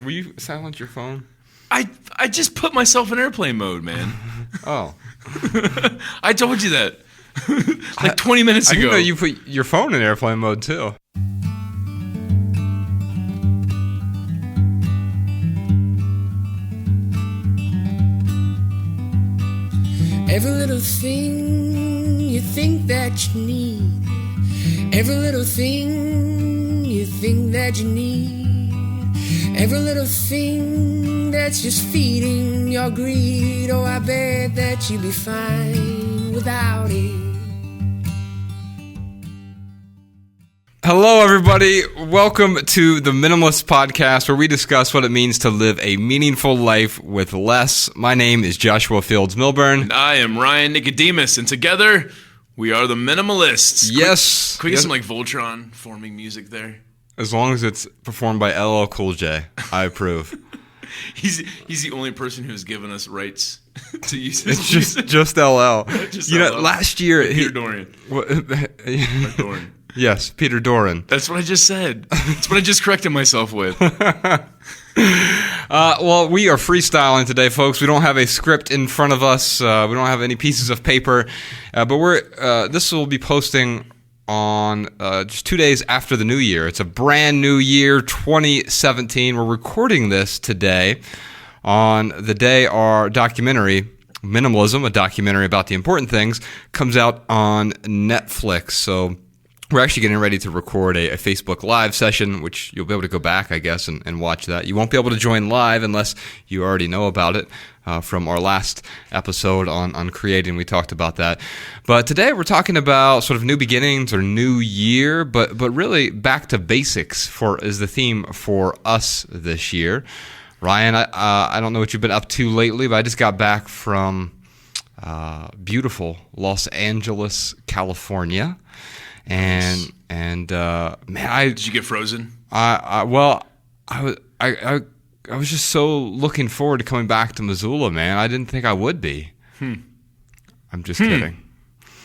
Will you silence your phone? I just put myself in airplane mode, man. Oh. I told you that 20 minutes ago. I didn't know you put your phone in airplane mode too. Every little thing you think that you need. Every little thing you think that you need. Every little thing that's just feeding your greed. Oh, I bet that you'd be fine without it. Hello, everybody. Welcome to the Minimalists podcast, where we discuss what it means to live a meaningful life with less. My name is Joshua Fields Milburn. And I am Ryan Nicodemus, and together we are the Minimalists. Yes. Quick, get some like Voltron forming music there. As long as it's performed by LL Cool J, I approve. He's the only person who's given us rights to use his It's music. just LL. Just you know, LL. Peter Peter Dorian. Dorian. Yes, Peter Doran. That's what I just said. That's what I just corrected myself with. Well, we are freestyling today, folks. We don't have a script in front of us. We don't have any pieces of paper. But this will be posting on just 2 days after the new year. It's a brand new year, 2017. We're recording this today on the day our documentary, Minimalism, a documentary about the important things, comes out on Netflix. So we're actually getting ready to record a Facebook Live session, which you'll be able to go back, I guess, and watch that. You won't be able to join live unless you already know about it from our last episode on creating. We talked about that. But today we're talking about sort of new beginnings or new year, but really back to basics is the theme for us this year. Ryan, I don't know what you've been up to lately, but I just got back from beautiful Los Angeles, California. And man, Did you get frozen? I was just so looking forward to coming back to Missoula, man. I didn't think I would be. I'm just kidding.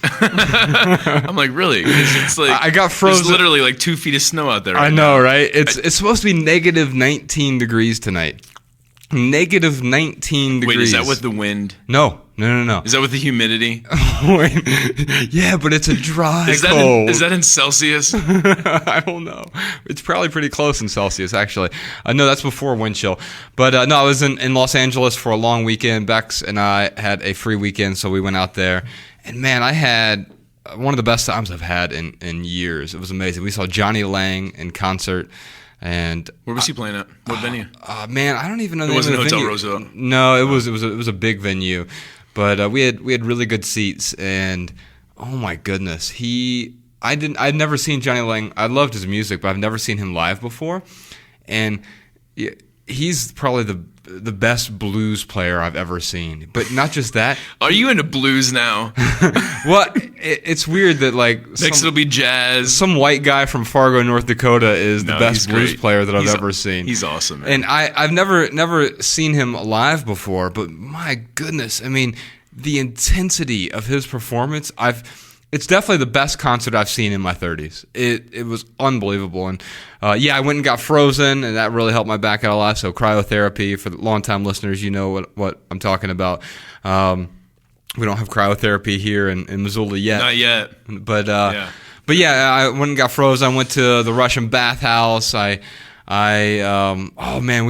I'm like, really? It's like I got frozen. There's literally like 2 feet of snow out there. I know, right? It's supposed to be negative 19 degrees tonight. Negative 19 degrees. Wait, is that with the wind? No. Is that with the humidity? Yeah, but it's a dry Is that in Celsius? I don't know. It's probably pretty close in Celsius, actually. No, that's before wind chill. But no, I was in Los Angeles for a long weekend. Bex and I had a free weekend, so we went out there. And man, I had one of the best times I've had in years. It was amazing. We saw Johnny Lang in concert. And where was he playing at? What venue? Man, I don't even know the name of the venue. It wasn't Hotel Roosevelt. No, it was a big venue. But we had really good seats, and oh my goodness, I'd never seen Johnny Lang. I loved his music, but I've never seen him live before, and he's probably the best blues player I've ever seen. But not just that. Are you into blues now? Well, it's weird that like next it'll be jazz. Some white guy from Fargo, North Dakota is the best blues player that I've ever seen. He's awesome, man. And I've never seen him live before, but my goodness, I mean, the intensity of his performance, it's definitely the best concert I've seen in my 30s. It was unbelievable. And I went and got frozen, and that really helped my back out a lot. So cryotherapy, for the longtime listeners, you know what I'm talking about. We don't have cryotherapy here in Missoula yet. Not yet. But I went and got frozen. I went to the Russian bathhouse. We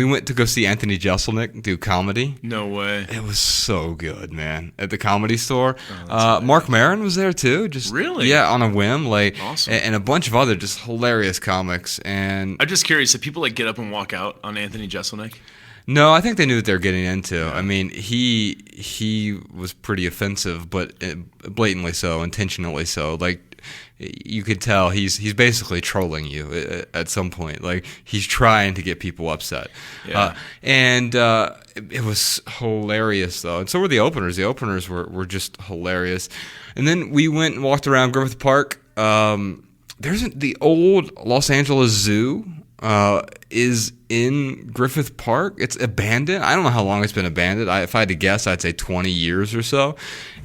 went to go see Anthony Jeselnik do comedy. No way. It was so good, man. At the Comedy Store. Mark Maron was there too. Just really? Yeah, on a whim. Awesome. And a bunch of other just hilarious comics. And I'm just curious, did people get up and walk out on Anthony Jeselnik? No, I think they knew what they were getting into. Yeah. I mean, he was pretty offensive, but blatantly so, intentionally so. Like, you could tell he's basically trolling you at some point. Like, he's trying to get people upset. Yeah. It was hilarious, though. And so were the openers. The openers were just hilarious. And then we went and walked around Griffith Park. There's the old Los Angeles Zoo. Is in Griffith Park. It's abandoned. I don't know how long it's been abandoned. If I had to guess, I'd say 20 years or so.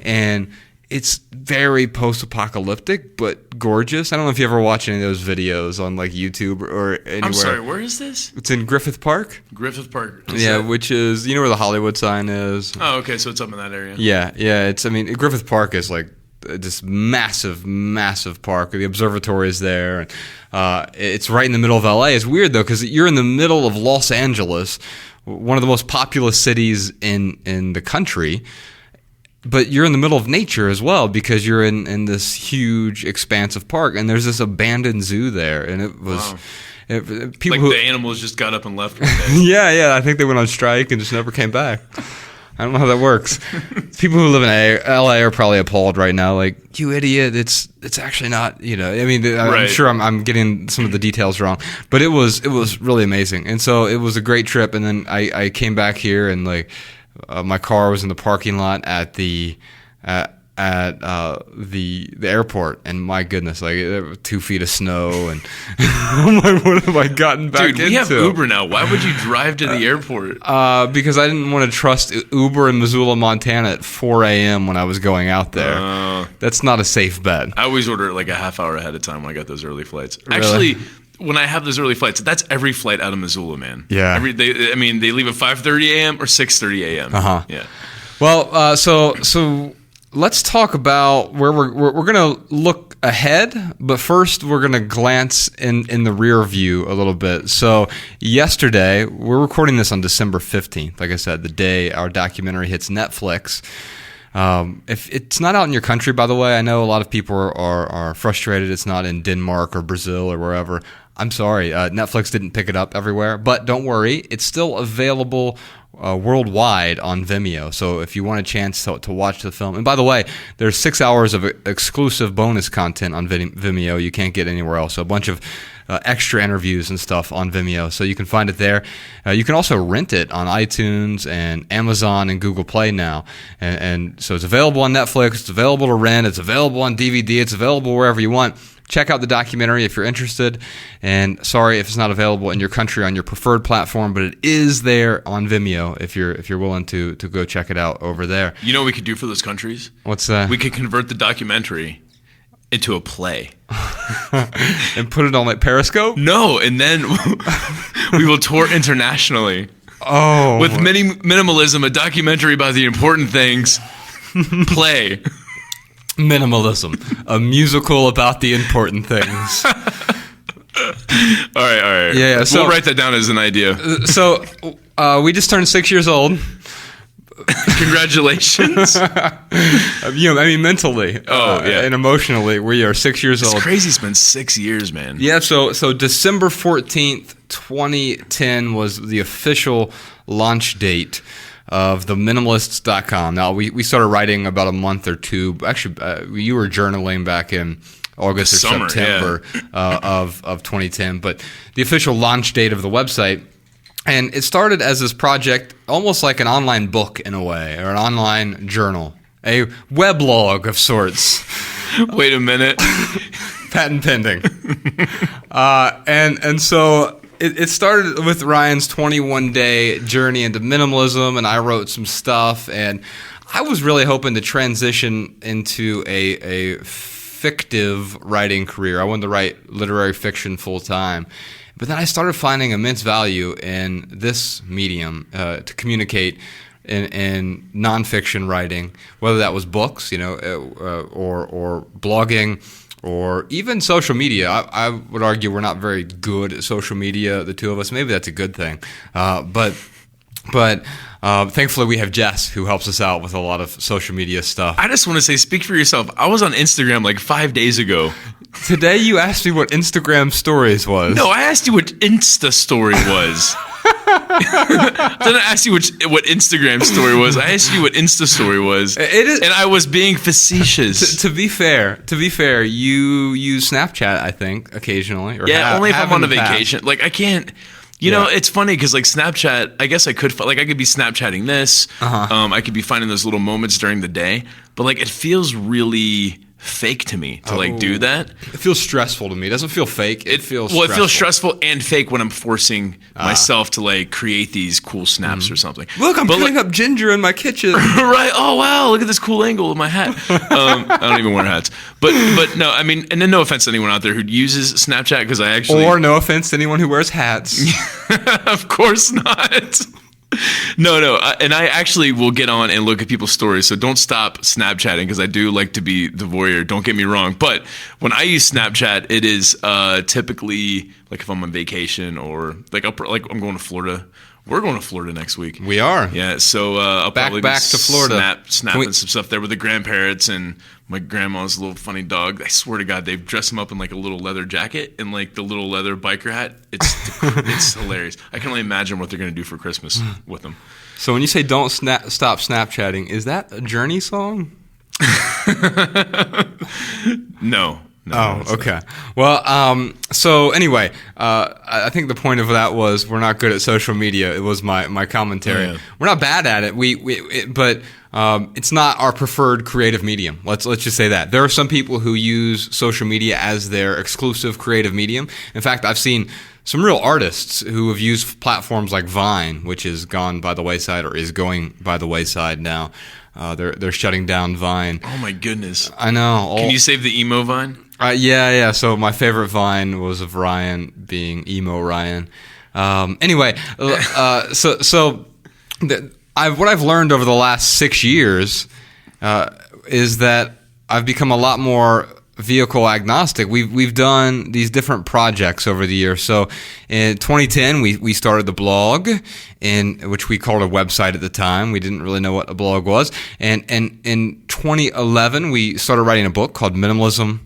And it's very post-apocalyptic, but gorgeous. I don't know if you ever watch any of those videos on like YouTube or anywhere. I'm sorry, where is this? It's in Griffith Park. Griffith Park. Which is, you know where the Hollywood sign is? Oh, okay, so it's up in that area. Yeah. Griffith Park is like this massive, massive park. The observatory is there. It's right in the middle of LA. It's weird though, because you're in the middle of Los Angeles, one of the most populous cities in the country. But you're in the middle of nature as well, because you're in this huge, expansive park, and there's this abandoned zoo there, and it was people the animals just got up and left one day. Yeah, I think they went on strike and just never came back. I don't know how that works. People who live in LA are probably appalled right now, like, you idiot! It's actually not. I'm sure I'm getting some of the details wrong, but it was really amazing, and so it was a great trip. And then I came back here and like. My car was in the parking lot at the airport, and my goodness, like there were 2 feet of snow, and I'm like, what have I gotten back into? Dude, we have Uber now. Why would you drive to the airport? Because I didn't want to trust Uber in Missoula, Montana at 4 a.m. when I was going out there. That's not a safe bet. I always order it like a half hour ahead of time when I got those early flights. Really? Actually, when I have those early flights, that's every flight out of Missoula, man. Yeah. They leave at 5:30 a.m. or 6:30 a.m. Uh-huh. Yeah. Well, so let's talk about where we're going to look ahead, but first we're going to glance in the rear view a little bit. So yesterday, we're recording this on December 15th, like I said, the day our documentary hits Netflix. If it's not out in your country, by the way, I know a lot of people are frustrated it's not in Denmark or Brazil or wherever. I'm sorry, Netflix didn't pick it up everywhere, but don't worry, it's still available worldwide on Vimeo. So if you want a chance to watch the film, and by the way, there's 6 hours of exclusive bonus content on Vimeo you can't get anywhere else. So a bunch of extra interviews and stuff on Vimeo, so you can find it there. You can also rent it on iTunes and Amazon and Google Play now, and so it's available on Netflix, it's available to rent, it's available on DVD, it's available wherever you want. Check out the documentary if you're interested, and sorry if it's not available in your country on your preferred platform, but it is there on Vimeo if you're willing to go check it out over there. You know what we could do for those countries? What's that? We could convert the documentary into a play. And put it on like Periscope? No, and then we will tour internationally. Oh. With minimalism, a documentary about the important things. Play. Minimalism, a musical about the important things. All right. Yeah. So, we'll write that down as an idea. So we just turned 6 years old. Congratulations. Mentally. And emotionally, we are 6 years old. It's crazy. It's been 6 years, man. Yeah. So December 14th, 2010 was the official launch date of the Minimalists.com. Now, we started writing about a month or two. Actually, you were journaling back in August or September of 2010. But the official launch date of the website, and it started as this project, almost like an online book in a way, or an online journal, a weblog of sorts. Wait a minute. Patent pending. And so it started with Ryan's 21-day journey into minimalism, and I wrote some stuff, and I was really hoping to transition into a fictive writing career. I wanted to write literary fiction full-time. But then I started finding immense value in this medium to communicate in nonfiction writing, whether that was books, or blogging, or even social media. I would argue we're not very good at social media, the two of us. Maybe that's a good thing. But thankfully we have Jess, who helps us out with a lot of social media stuff. I just want to say, speak for yourself. I was on Instagram like 5 days ago. Today you asked me what Instagram stories was. No, I asked you what Insta story was. I didn't ask you what Instagram story was. I asked you what Insta story was. It is, and I was being facetious. To be fair, you use Snapchat, I think, occasionally. Or only if I'm on a vacation. Like I can't. You know, it's funny because like Snapchat, I guess I could be Snapchatting this. I could be finding those little moments during the day, but like it feels really fake to me to like do that. It feels stressful to me. It doesn't feel fake. It feels it feels stressful and fake when I'm forcing myself to like create these cool snaps or something. Look, I'm cutting up ginger in my kitchen. Right. Oh wow, look at this cool angle of my hat. I don't even wear hats. But no, I mean, and then no offense to anyone out there who uses Snapchat, because I actually, or no offense to anyone who wears hats. Of course not. No, and I actually will get on and look at people's stories, so don't stop Snapchatting, because I do like to be the voyeur, don't get me wrong. But when I use Snapchat, it is typically like if I'm on vacation, or like I'm going to Florida. We're going to Florida next week. We are. Yeah, so I'll probably back to Florida. Snapping some stuff there with the grandparents and my grandma's little funny dog. I swear to God, they've dressed him up in like a little leather jacket and like the little leather biker hat. It's hilarious. I can only imagine what they're going to do for Christmas with them. So when you say don't stop Snapchatting, is that a Journey song? No. Oh, okay. Well, so anyway, I think the point of that was we're not good at social media. It was my commentary. Yeah. We're not bad at it. But it's not our preferred creative medium. Let's just say that. There are some people who use social media as their exclusive creative medium. In fact, I've seen some real artists who have used platforms like Vine, which has gone by the wayside or is going by the wayside now. They're shutting down Vine. Oh my goodness! I know. Can you save the emo Vine? Yeah. So my favorite Vine was of Ryan being emo Ryan. Anyway, what I've learned over the last 6 years is that I've become a lot more vehicle agnostic. We've done these different projects over the years. So in 2010, we started the blog, which we called a website at the time. We didn't really know what a blog was. And in 2011, we started writing a book called Minimalism,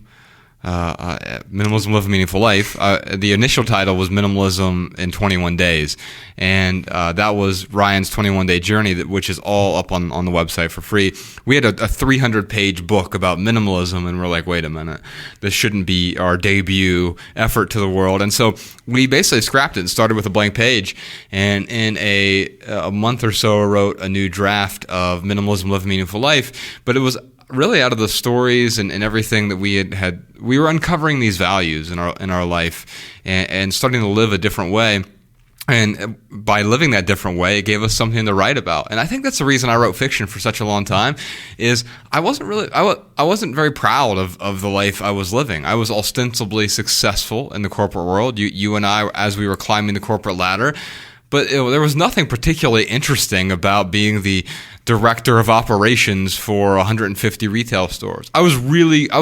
Live a Meaningful Life. The initial title was Minimalism in 21 Days. And that was Ryan's 21-day journey, which is all up on the website for free. We had a 300-page book about minimalism, and we're like, wait a minute, this shouldn't be our debut effort to the world. And so we basically scrapped it and started with a blank page. And in a month or so, I wrote a new draft of Minimalism, Live a Meaningful Life. But it was really out of the stories and everything that we were uncovering these values in our life and starting to live a different way. And by living that different way, it gave us something to write about. And I think that's the reason I wrote fiction for such a long time, is I wasn't very proud of the life I was living. I was ostensibly successful in the corporate world. You and I, as we were climbing the corporate ladder, but there was nothing particularly interesting about being the director of operations for 150 retail stores. I was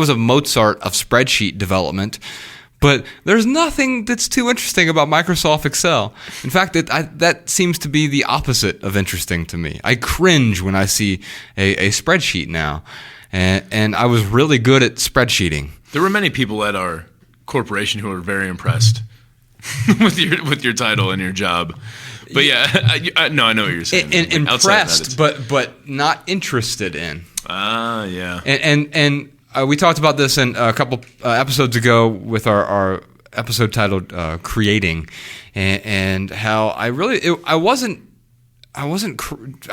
a Mozart of spreadsheet development, but there's nothing that's too interesting about Microsoft Excel. In fact, that seems to be the opposite of interesting to me. I cringe when I see a spreadsheet now, and I was really good at spreadsheeting. There were many people at our corporation who were very impressed with your title and your job. But yeah, I know what you're saying. Impressed, but not interested in. Yeah. And we talked about this in a couple episodes ago with our episode titled "Creating," and how I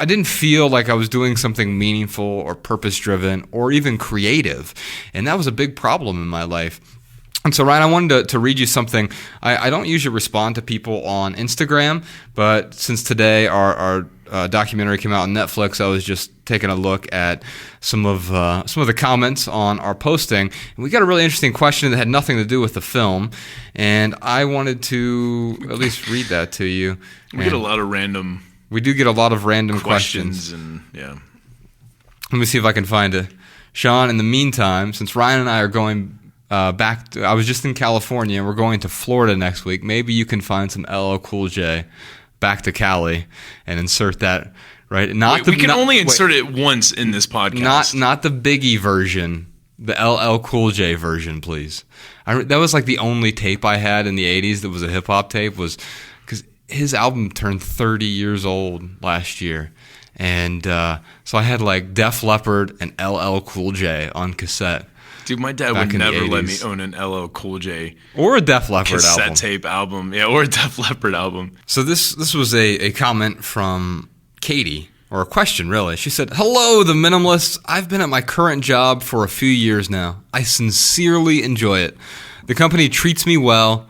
didn't feel like I was doing something meaningful or purpose-driven or even creative, and that was a big problem in my life. And so, Ryan, I wanted to read you something. I don't usually respond to people on Instagram, but since today our documentary came out on Netflix, I was just taking a look at some of the comments on our posting, and we got a really interesting question that had nothing to do with the film, and I wanted to at least read that to you. We get a lot of random. We do get a lot of random questions, and yeah. Let me see if I can find it, Sean. In the meantime, since Ryan and I are going I was just in California, and we're going to Florida next week. Maybe you can find some LL Cool J back to Cali and insert that, right? We can only insert it once in this podcast. Not the Biggie version, the LL Cool J version, please. That was like the only tape I had in the 80s that was a hip-hop tape, was because his album turned 30 years old last year. And so I had like Def Leppard and LL Cool J on cassette. Dude, my dad would never let me own an LL Cool J or a Def Leppard cassette tape album. Yeah, or a Def Leppard album. So this was a comment from Katie, or a question really. She said, "Hello, the Minimalists. I've been at my current job for a few years now. I sincerely enjoy it. The company treats me well,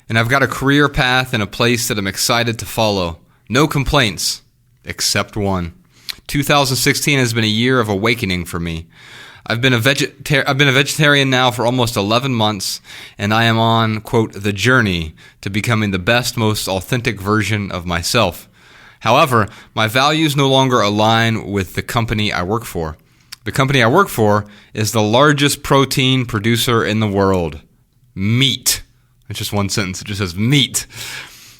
and I've got a career path in a place that I'm excited to follow. No complaints, except one. 2016 has been a year of awakening for me. I've been a vegetarian now for almost 11 months, and I am on, quote, the journey to becoming the best, most authentic version of myself. However, my values no longer align with the company I work for. The company I work for is the largest protein producer in the world. Meat." It's just one sentence. It just says meat.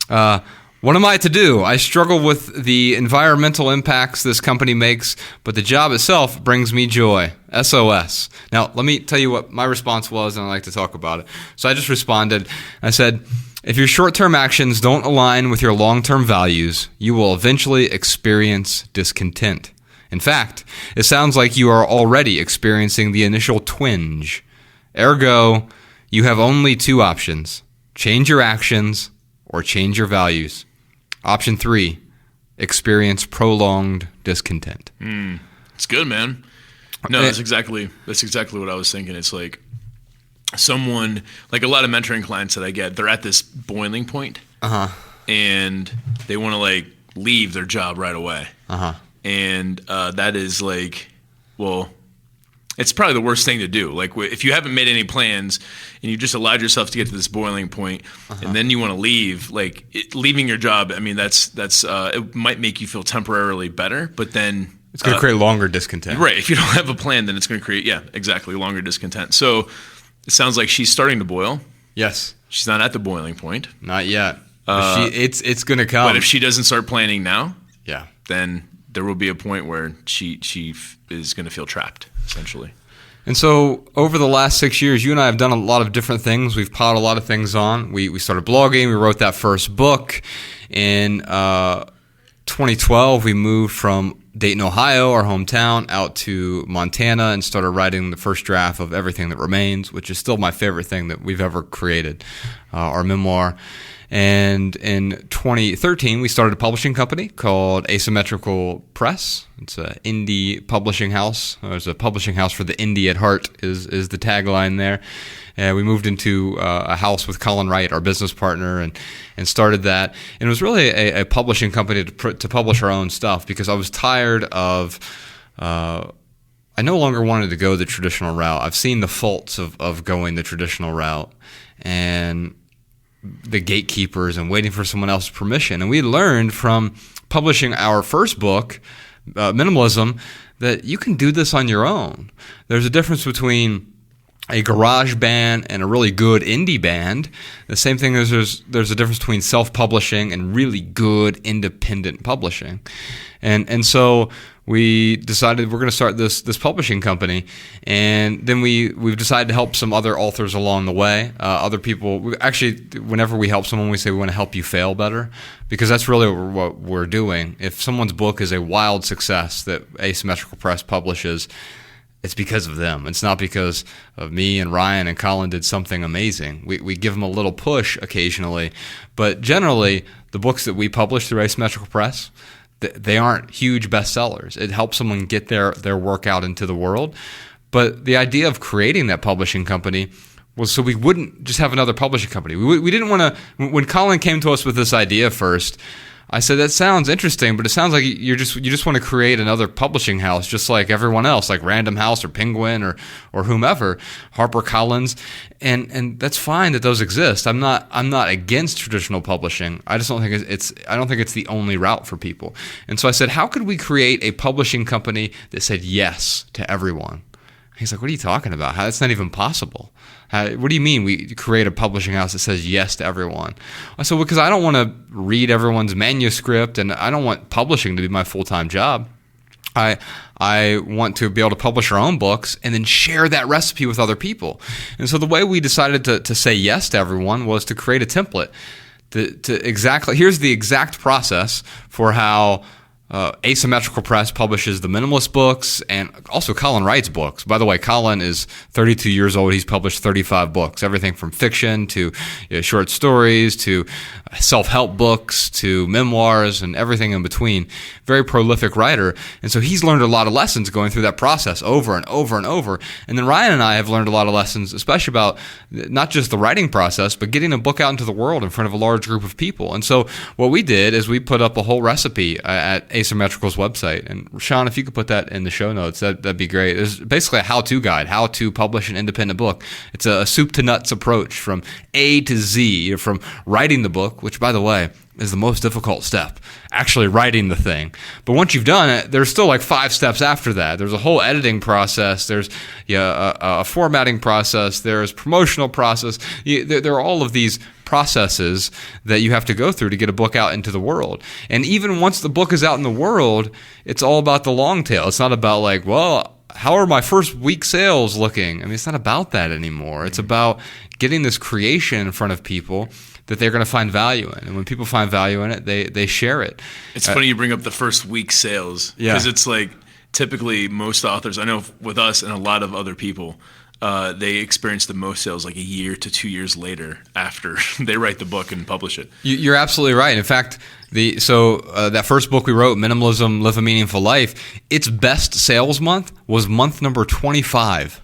"What am I to do? I struggle with the environmental impacts this company makes, but the job itself brings me joy. SOS. Now, let me tell you what my response was, and I'd like to talk about it. So I just responded. I said, "If your short-term actions don't align with your long-term values, you will eventually experience discontent. In fact, it sounds like you are already experiencing the initial twinge. Ergo, you have only two options: change your actions or change your values. Option 3, experience prolonged discontent." It's good, man. No, that's exactly what I was thinking. It's like someone, like a lot of mentoring clients that I get, they're at this boiling point, and they want to like leave their job right away. And that is like, well, it's probably the worst thing to do. Like if you haven't made any plans and you just allowed yourself to get to this boiling point, and then you want to leave, like leaving your job. I mean, that's it might make you feel temporarily better, but then It's going to create longer discontent. Right. If you don't have a plan, then it's going to create, exactly, longer discontent. So it sounds like she's starting to boil. Yes. She's not at the boiling point. Not yet. It's going to come. But if she doesn't start planning now, yeah, then there will be a point where she is going to feel trapped, essentially. And so over the last 6 years, you and I have done a lot of different things. We've piled a lot of things on. We started blogging. We wrote that first book. In 2012, we moved from Dayton, Ohio, our hometown, out to Montana and started writing the first draft of Everything That Remains, which is still my favorite thing that we've ever created, our memoir. And in 2013, we started a publishing company called Asymmetrical Press. It's an indie publishing house. There's a publishing house for the indie at heart is the tagline there. And we moved into a house with Colin Wright, our business partner, and started that. And it was really a publishing company to publish our own stuff because I was tired of I no longer wanted to go the traditional route. I've seen the faults of going the traditional route and the gatekeepers and waiting for someone else's permission. And we learned from publishing our first book, Minimalism, that you can do this on your own. There's a difference between a garage band and a really good indie band. The same thing is there's a difference between self-publishing and really good independent publishing. And so we decided we're going to start this publishing company, and then we've decided to help some other authors along the way. Other people, whenever we help someone, we say we want to help you fail better, because that's really what we're doing. If someone's book is a wild success that Asymmetrical Press publishes, it's because of them. It's not because of me and Ryan and Colin did something amazing. We give them a little push occasionally, but generally the books that we publish through Asymmetrical Press, they aren't huge bestsellers. It helps someone get their work out into the world. But the idea of creating that publishing company was so we wouldn't just have another publishing company. We didn't want to. When Colin came to us with this idea first, I said, that sounds interesting, but it sounds like you just want to create another publishing house, just like everyone else, like Random House or Penguin or whomever, HarperCollins, and that's fine that those exist. I'm not against traditional publishing. I just don't think it's the only route for people. And so I said, how could we create a publishing company that said yes to everyone? He's like, what are you talking about? That's not even possible. What do you mean we create a publishing house that says yes to everyone? I said, well, because I don't want to read everyone's manuscript, and I don't want publishing to be my full-time job. I want to be able to publish our own books and then share that recipe with other people. And so the way we decided to say yes to everyone was to create a template. Here's the exact process for how Asymmetrical Press publishes the Minimalist books, and also Colin writes books. By the way, Colin is 32 years old. He's published 35 books, everything from fiction to short stories to self-help books to memoirs and everything in between. Very prolific writer. And so he's learned a lot of lessons going through that process over and over and over. And then Ryan and I have learned a lot of lessons, especially about not just the writing process, but getting a book out into the world in front of a large group of people. And so what we did is we put up a whole recipe at Asymmetrical's website. And Sean, if you could put that in the show notes, that'd be great. It's basically a how-to guide, how to publish an independent book. It's a soup to nuts approach from A to Z, from writing the book, which, by the way, is the most difficult step, actually writing the thing. But once you've done it, there's still like 5 steps after that. There's a whole editing process. There's a formatting process. There's promotional process. There are all of these processes that you have to go through to get a book out into the world. And even once the book is out in the world, it's all about the long tail. It's not about like, well, how are my first week sales looking? I mean, it's not about that anymore. It's about getting this creation in front of people that they're going to find value in. And when people find value in it, they share it. It's funny you bring up the first week sales. Because it's like typically most authors, I know with us and a lot of other people, they experience the most sales like a year to 2 years later after they write the book and publish it. You're absolutely right. In fact, that first book we wrote, Minimalism, Live a Meaningful Life, its best sales month was month number 25.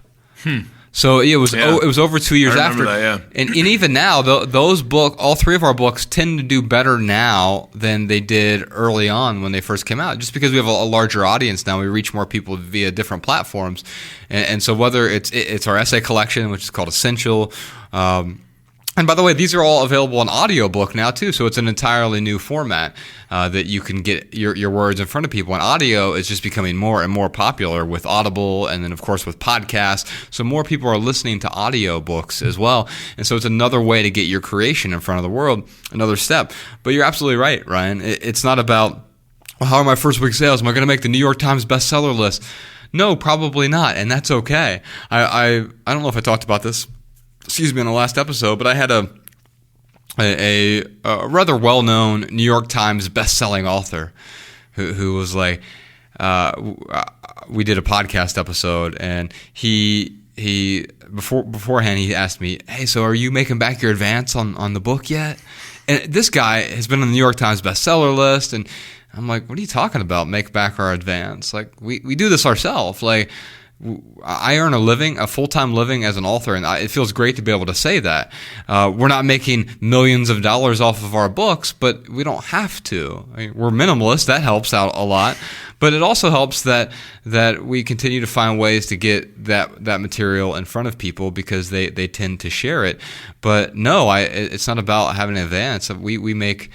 So it was over 2 years after. That, and even now, all 3 of our books tend to do better now than they did early on when they first came out, just because we have a larger audience now. We reach more people via different platforms. And so whether it's our essay collection, which is called Essential, and by the way, these are all available in audiobook now too, so it's an entirely new format that you can get your words in front of people. And audio is just becoming more and more popular with Audible and then, of course, with podcasts. So more people are listening to audio books as well. And so it's another way to get your creation in front of the world, another step. But you're absolutely right, Ryan. It's not about, well, how are my first week sales? Am I going to make the New York Times bestseller list? No, probably not, and that's okay. I don't know if I talked about this in the last episode, but I had a rather well-known New York Times best-selling author who was like, we did a podcast episode, and he beforehand he asked me, hey, so are you making back your advance on the book yet? And this guy has been on the New York Times bestseller list, and I'm like, what are you talking about, make back our advance? Like, we do this ourselves. Like, I earn a full-time living as an author, and it feels great to be able to say that. We're not making millions of dollars off of our books, but we don't have to. I mean, we're minimalists. That helps out a lot. But it also helps that we continue to find ways to get that material in front of people because they tend to share it. But no, it's not about having an advance. We make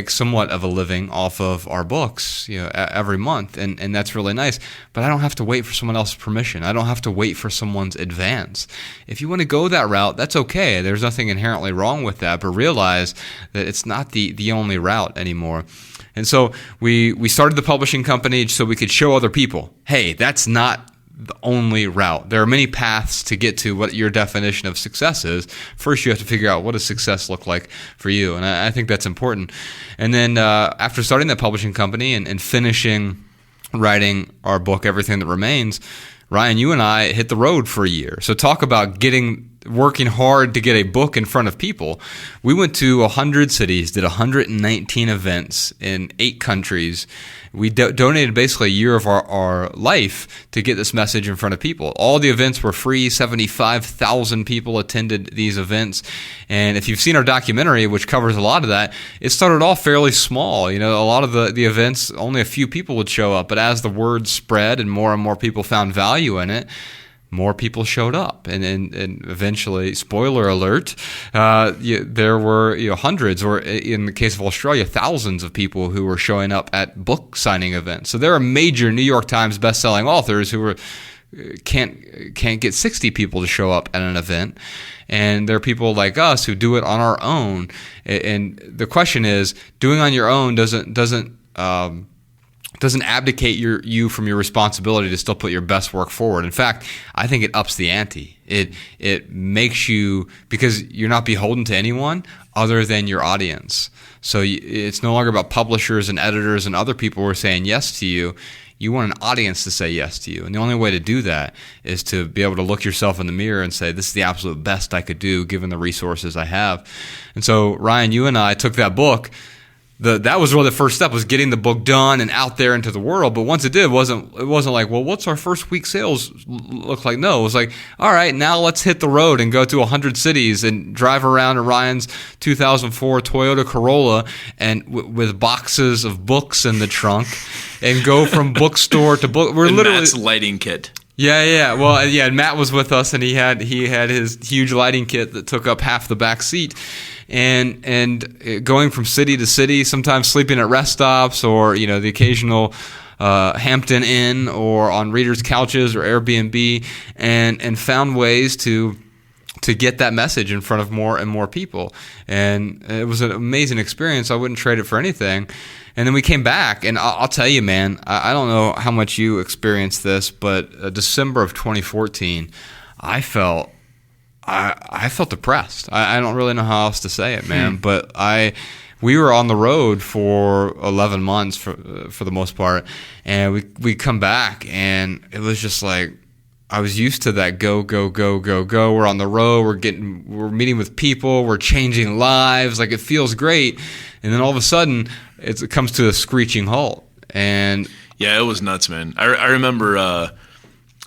somewhat of a living off of our books, every month, and that's really nice. But I don't have to wait for someone else's permission. I don't have to wait for someone's advance. If you want to go that route, that's okay. There's nothing inherently wrong with that. But realize that it's not the only route anymore. And so we started the publishing company so we could show other people, hey, that's not the only route. There are many paths to get to what your definition of success is. First, you have to figure out what does success look like for you, and I think that's important. And then after starting that publishing company and finishing writing our book, Everything That Remains, Ryan, you and I hit the road for a year. So talk about working hard to get a book in front of people. We went to 100 cities, did 119 events in 8 countries. We donated basically a year of our life to get this message in front of people. All the events were free. 75,000 people attended these events. And if you've seen our documentary, which covers a lot of that, it started off fairly small. A lot of the events, only a few people would show up. But as the word spread and more people found value in it, more people showed up, and eventually, spoiler alert, there were hundreds, or in the case of Australia, thousands of people who were showing up at book signing events. So there are major New York Times best-selling authors who can't get 60 people to show up at an event, and there are people like us who do it on our own. And the question is, doing on your own doesn't doesn't abdicate you from your responsibility to still put your best work forward. In fact, I think it ups the ante. It makes you, because you're not beholden to anyone other than your audience. So it's no longer about publishers and editors and other people who are saying yes to you. You want an audience to say yes to you. And the only way to do that is to be able to look yourself in the mirror and say, this is the absolute best I could do given the resources I have. And so, Ryan, you and I took that book. That was really the first step, was getting the book done and out there into the world. But once it did, it wasn't like, well, what's our first week sales look like? No, it was like, all right, now let's hit the road and go to 100 cities and drive around in Ryan's 2004 Toyota Corolla and with boxes of books in the trunk and go from bookstore to book. We're literally Matt's lighting kit. Yeah. Well, yeah. Matt was with us, and he had his huge lighting kit that took up half the back seat, and going from city to city, sometimes sleeping at rest stops or the occasional Hampton Inn or on readers' couches or Airbnb, and found ways to get that message in front of more and more people. And it was an amazing experience. I wouldn't trade it for anything. And then we came back, and I'll tell you, man, I don't know how much you experienced this, but December of 2014, I felt depressed. I don't really know how else to say it, man. But we were on the road for 11 months for the most part, and we come back, and it was just like, I was used to that go. We're on the road. We're meeting with people. We're changing lives. Like, it feels great. And then all of a sudden, it comes to a screeching halt. And yeah, it was nuts, man. I remember,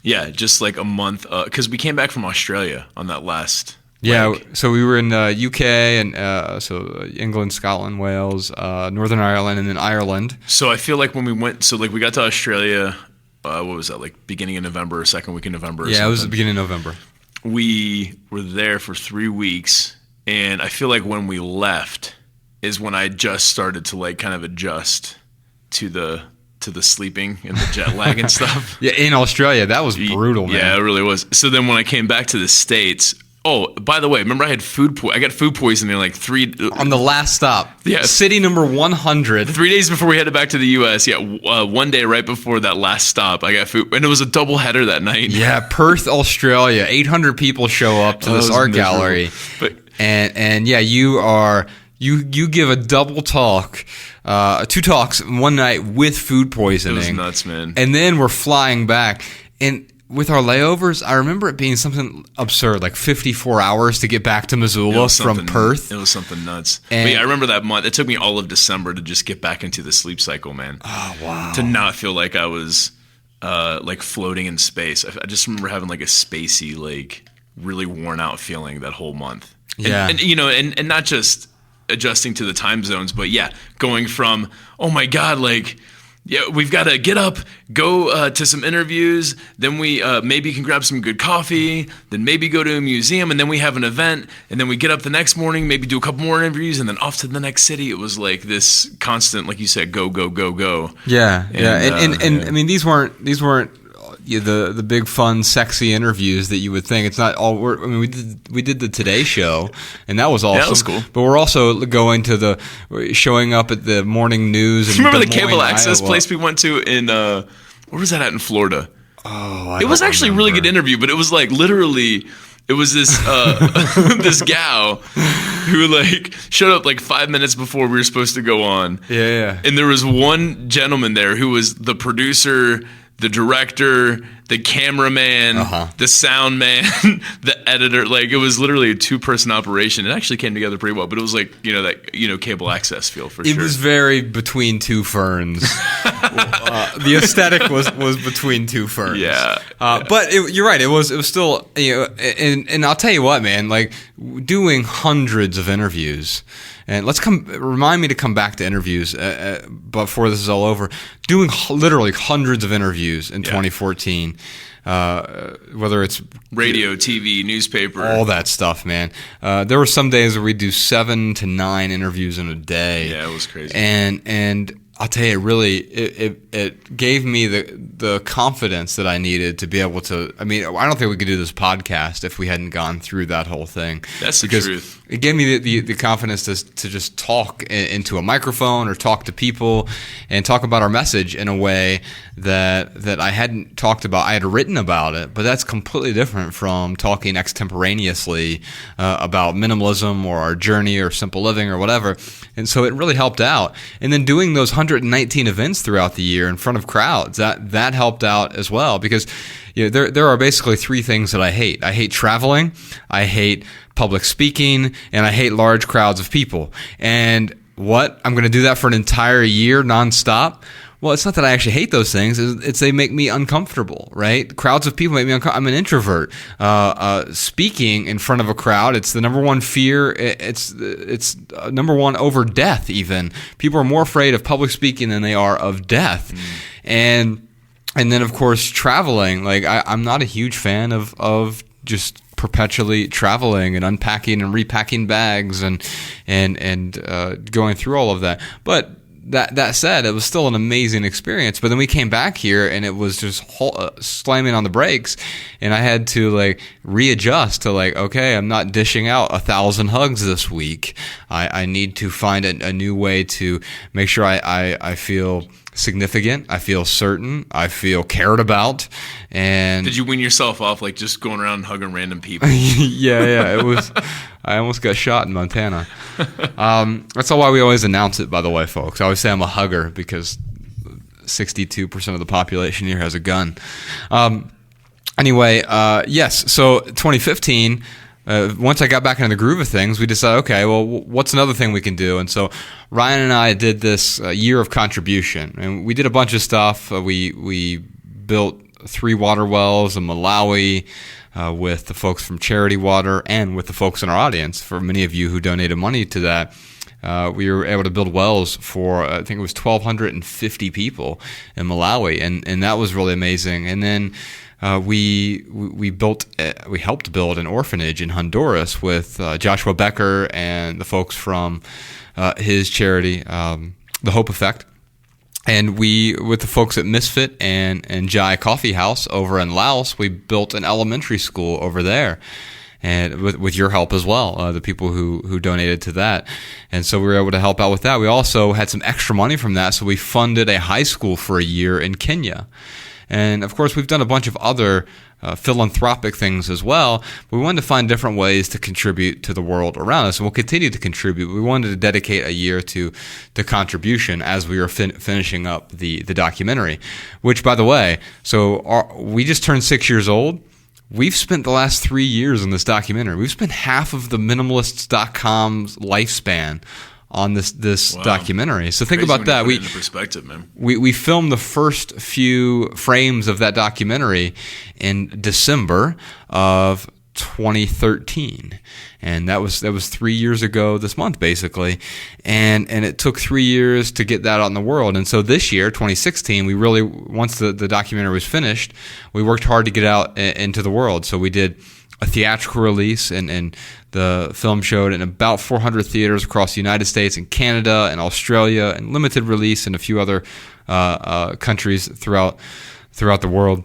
just like a month, because we came back from Australia on that last. Yeah, so we were in UK and so England, Scotland, Wales, Northern Ireland, and then Ireland. So I feel like when we went, we got to Australia. What was that, like beginning of November or second week in November? Yeah, it was the beginning of November. We were there for 3 weeks, and I feel like when we left is when I just started to like kind of adjust to the sleeping and the jet lag and stuff. Yeah, in Australia, that was brutal, man. Yeah, it really was. So then when I came back to the States, oh, by the way, remember I got food poisoning like on the last stop. Yeah, city number 100. 3 days before we headed back to the U.S. Yeah, one day right before that last stop, I got food, and it was a double header that night. Yeah, Perth, Australia. 800 people show up to this art gallery, and yeah, you give a double talk. 2 talks one night with food poisoning. It was nuts, man. And then we're flying back. And with our layovers, I remember it being something absurd, like 54 hours to get back to Missoula from Perth. It was something nuts. But yeah, I remember that month. It took me all of December to just get back into the sleep cycle, man. Oh, wow. To not feel like I was like floating in space. I just remember having like a spacey, like really worn out feeling that whole month. Yeah. And not just adjusting to the time zones, but yeah, going from, oh my God, like, yeah, we've got to get up, go to some interviews, then we maybe can grab some good coffee, then maybe go to a museum, and then we have an event, and then we get up the next morning, maybe do a couple more interviews, and then off to the next city. It was like this constant, like you said, go. Yeah, and I mean, these weren't the big fun sexy interviews that you would think. It's not all. We did the Today Show, and that was awesome. Yeah, that was cool. But we're also showing up at the morning news. And remember the cable access place we went to in where was that at in Florida? Oh, it was actually a really good interview, but it was like literally. It was this this gal who like showed up like 5 minutes before we were supposed to go on. Yeah. And there was one gentleman there who was the producer, the director, the cameraman, the sound man, the editor. Like, it was literally a 2-person operation. It actually came together pretty well, but it was like, that cable access feel for sure. It was very between two ferns. The aesthetic was between two ferns. Yeah. But you're right. It was still, and I'll tell you what, man, like doing hundreds of interviews. And remind me to come back to interviews before this is all over. Doing literally hundreds of interviews in 2014, whether it's radio, TV, newspaper, all that stuff, man. There were some days where we'd do 7 to 9 interviews in a day. Yeah, it was crazy. And I'll tell you, it gave me the confidence that I needed to be able to. I mean, I don't think we could do this podcast if we hadn't gone through that whole thing. That's the truth. It gave me the confidence to just talk into a microphone or talk to people and talk about our message in a way that I hadn't talked about. I had written about it, but that's completely different from talking extemporaneously about minimalism or our journey or simple living or whatever. And so it really helped out. And then doing those 119 events throughout the year in front of crowds, that helped out as well, because there are basically three things that I hate. I hate traveling, I hate public speaking, and I hate large crowds of people. And I'm going to do that for an entire year nonstop? Well, it's not that I actually hate those things. It's they make me uncomfortable, right? Crowds of people make me uncomfortable. I'm an introvert. Speaking in front of a crowd, it's the number one fear. It's number one over death even. People are more afraid of public speaking than they are of death. And then, of course, traveling. Like, I'm not a huge fan of just perpetually traveling and unpacking and repacking bags and going through all of that. But that said, it was still an amazing experience. But then we came back here and it was just slamming on the brakes, and I had to readjust to okay, I'm not dishing out 1,000 hugs this week. I need to find a new way to make sure I feel significant, I feel certain, I feel cared about. And did you wean yourself off just going around and hugging random people? yeah, it was. I almost got shot in Montana. That's why we always announce it, by the way, folks. I always say I'm a hugger because 62% of the population here has a gun. Anyway, yes, so 2015, once I got back into the groove of things, we decided, okay, well, what's another thing we can do? And so Ryan and I did this year of contribution, and we did a bunch of stuff. We built 3 water wells in Malawi, with the folks from Charity Water and with the folks in our audience. For many of you who donated money to that, we were able to build wells for, I think it was 1,250 people in Malawi, and that was really amazing. And then we helped build an orphanage in Honduras with Joshua Becker and the folks from his charity, The Hope Effect. And we, with the folks at Misfit and Jai Coffee House over in Laos, we built an elementary school over there, and with your help as well, the people who donated to that. And so we were able to help out with that. We also had some extra money from that, so we funded a high school for a year in Kenya. And of course, we've done a bunch of other philanthropic things as well. We wanted to find different ways to contribute to the world around us, and we'll continue to contribute. We wanted to dedicate a year to contribution as we were finishing up the documentary, which, by the way, we just turned 6 years old. We've spent the last 3 years on this documentary. We've spent half of the Minimalists.com's lifespan on this documentary. So think about that. We into perspective, man. We filmed the first few frames of that documentary in December of 2013, and that was 3 years ago this month, basically, and it took 3 years to get that out in the world. And so this year, 2016, we really, once the documentary was finished, we worked hard to get out into the world. So we did a theatrical release, and the film showed in about 400 theaters across the United States and Canada and Australia, and limited release in a few other countries throughout the world.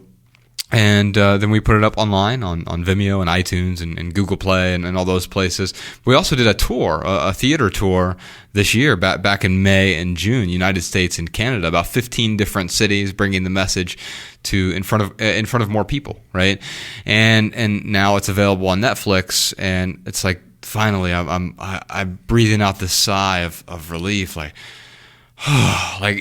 And then we put it up online on Vimeo and iTunes and Google Play and all those places. We also did a tour, a theater tour this year, back in May and June, United States and Canada, about 15 different cities, bringing the message to in front of more people, right? And now it's available on Netflix, and it's like finally I'm breathing out this sigh of relief, like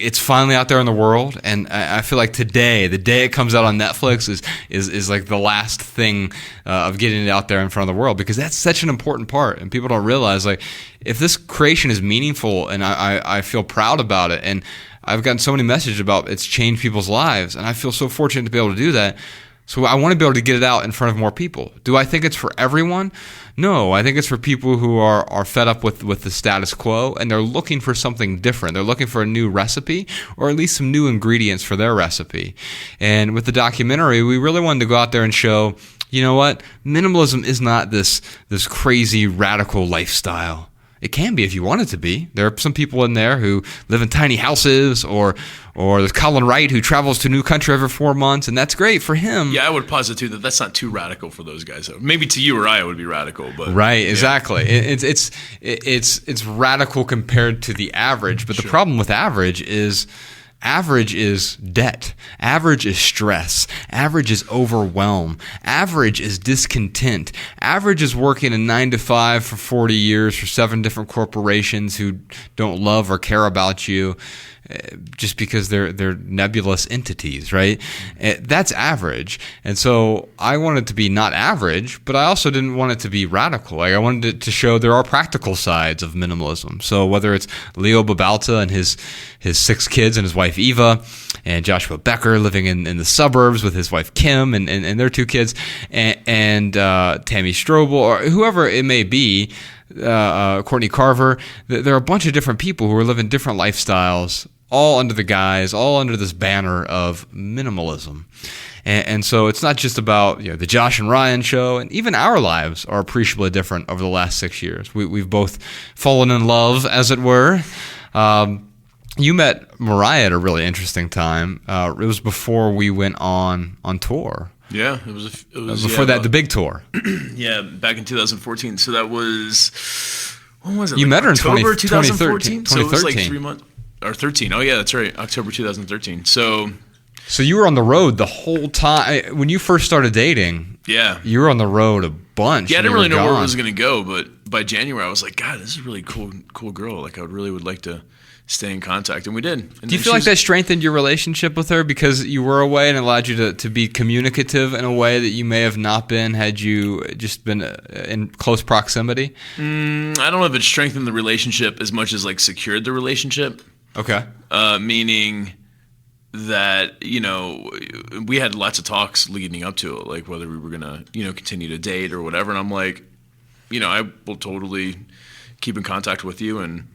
it's finally out there in the world. And I feel like today, the day it comes out on Netflix, is like the last thing of getting it out there in front of the world, because that's such an important part, and people don't realize, like, if this creation is meaningful and I feel proud about it, and I've gotten so many messages about it's changed people's lives, and I feel so fortunate to be able to do that. So I want to be able to get it out in front of more people. Do I think it's for everyone? No, I think it's for people who are fed up with the status quo, and they're looking for something different. They're looking for a new recipe, or at least some new ingredients for their recipe. And with the documentary, we really wanted to go out there and show, you know what? Minimalism is not this crazy radical lifestyle. It can be if you want it to be. There are some people in there who live in tiny houses, or there's Colin Wright who travels to a new country every 4 months, and that's great for him. Yeah, I would posit too that that's not too radical for those guys. Maybe to you or I it would be radical, but right, exactly. It's radical compared to the average, but the problem with average is debt. Average is stress. Average is overwhelm. Average is discontent. Average is working a 9-to-5 for 40 years for 7 different corporations who don't love or care about you just because they're nebulous entities, right? That's average. And so I wanted to be not average, but I also didn't want it to be radical. Like I wanted it to show there are practical sides of minimalism. So whether it's Leo Babalta and his 6 kids and his wife Eva, and Joshua Becker living in the suburbs with his wife Kim and their 2 kids, and Tammy Strobel, or whoever it may be, Courtney Carver, there are a bunch of different people who are living different lifestyles, all under this banner of minimalism. And so it's not just about the Josh and Ryan show, and even our lives are appreciably different over the last 6 years. We've both fallen in love, as it were. You met Mariah at a really interesting time. It was before we went on tour. Yeah, it was before the big tour. Yeah, back in 2014. So that was, when was it? You met her in October 2014. So it was like 3 months or 13. Oh yeah, that's right, October 2013. So you were on the road the whole time when you first started dating. Yeah, you were on the road a bunch. Yeah, I didn't really know where it was going to go, but by January I was like, God, this is a really cool girl. Like I would like to stay in contact, and we did. And do you feel like that strengthened your relationship with her because you were away and allowed you to be communicative in a way that you may have not been had you just been in close proximity? I don't know if it strengthened the relationship as much as like secured the relationship. Okay. Meaning that, we had lots of talks leading up to it, like whether we were going to, continue to date or whatever. And I'm like, I will totally keep in contact with you, and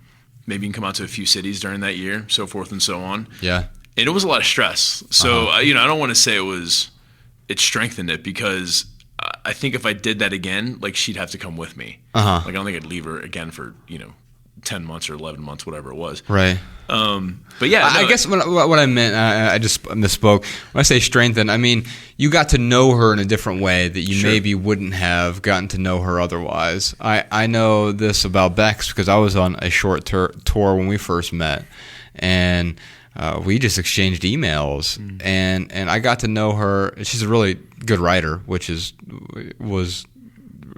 maybe you can come out to a few cities during that year, so forth and so on. Yeah. And it was a lot of stress. So, I don't want to say it strengthened it, because I think if I did that again, like she'd have to come with me. Like I don't think I'd leave her again for, 10 months or 11 months, whatever it was. Right. But yeah. I guess what I meant, I just misspoke. When I say strengthen, I mean you got to know her in a different way that you maybe wouldn't have gotten to know her otherwise. I know this about Bex because I was on a short tour when we first met, and we just exchanged emails, and I got to know her. She's a really good writer, which was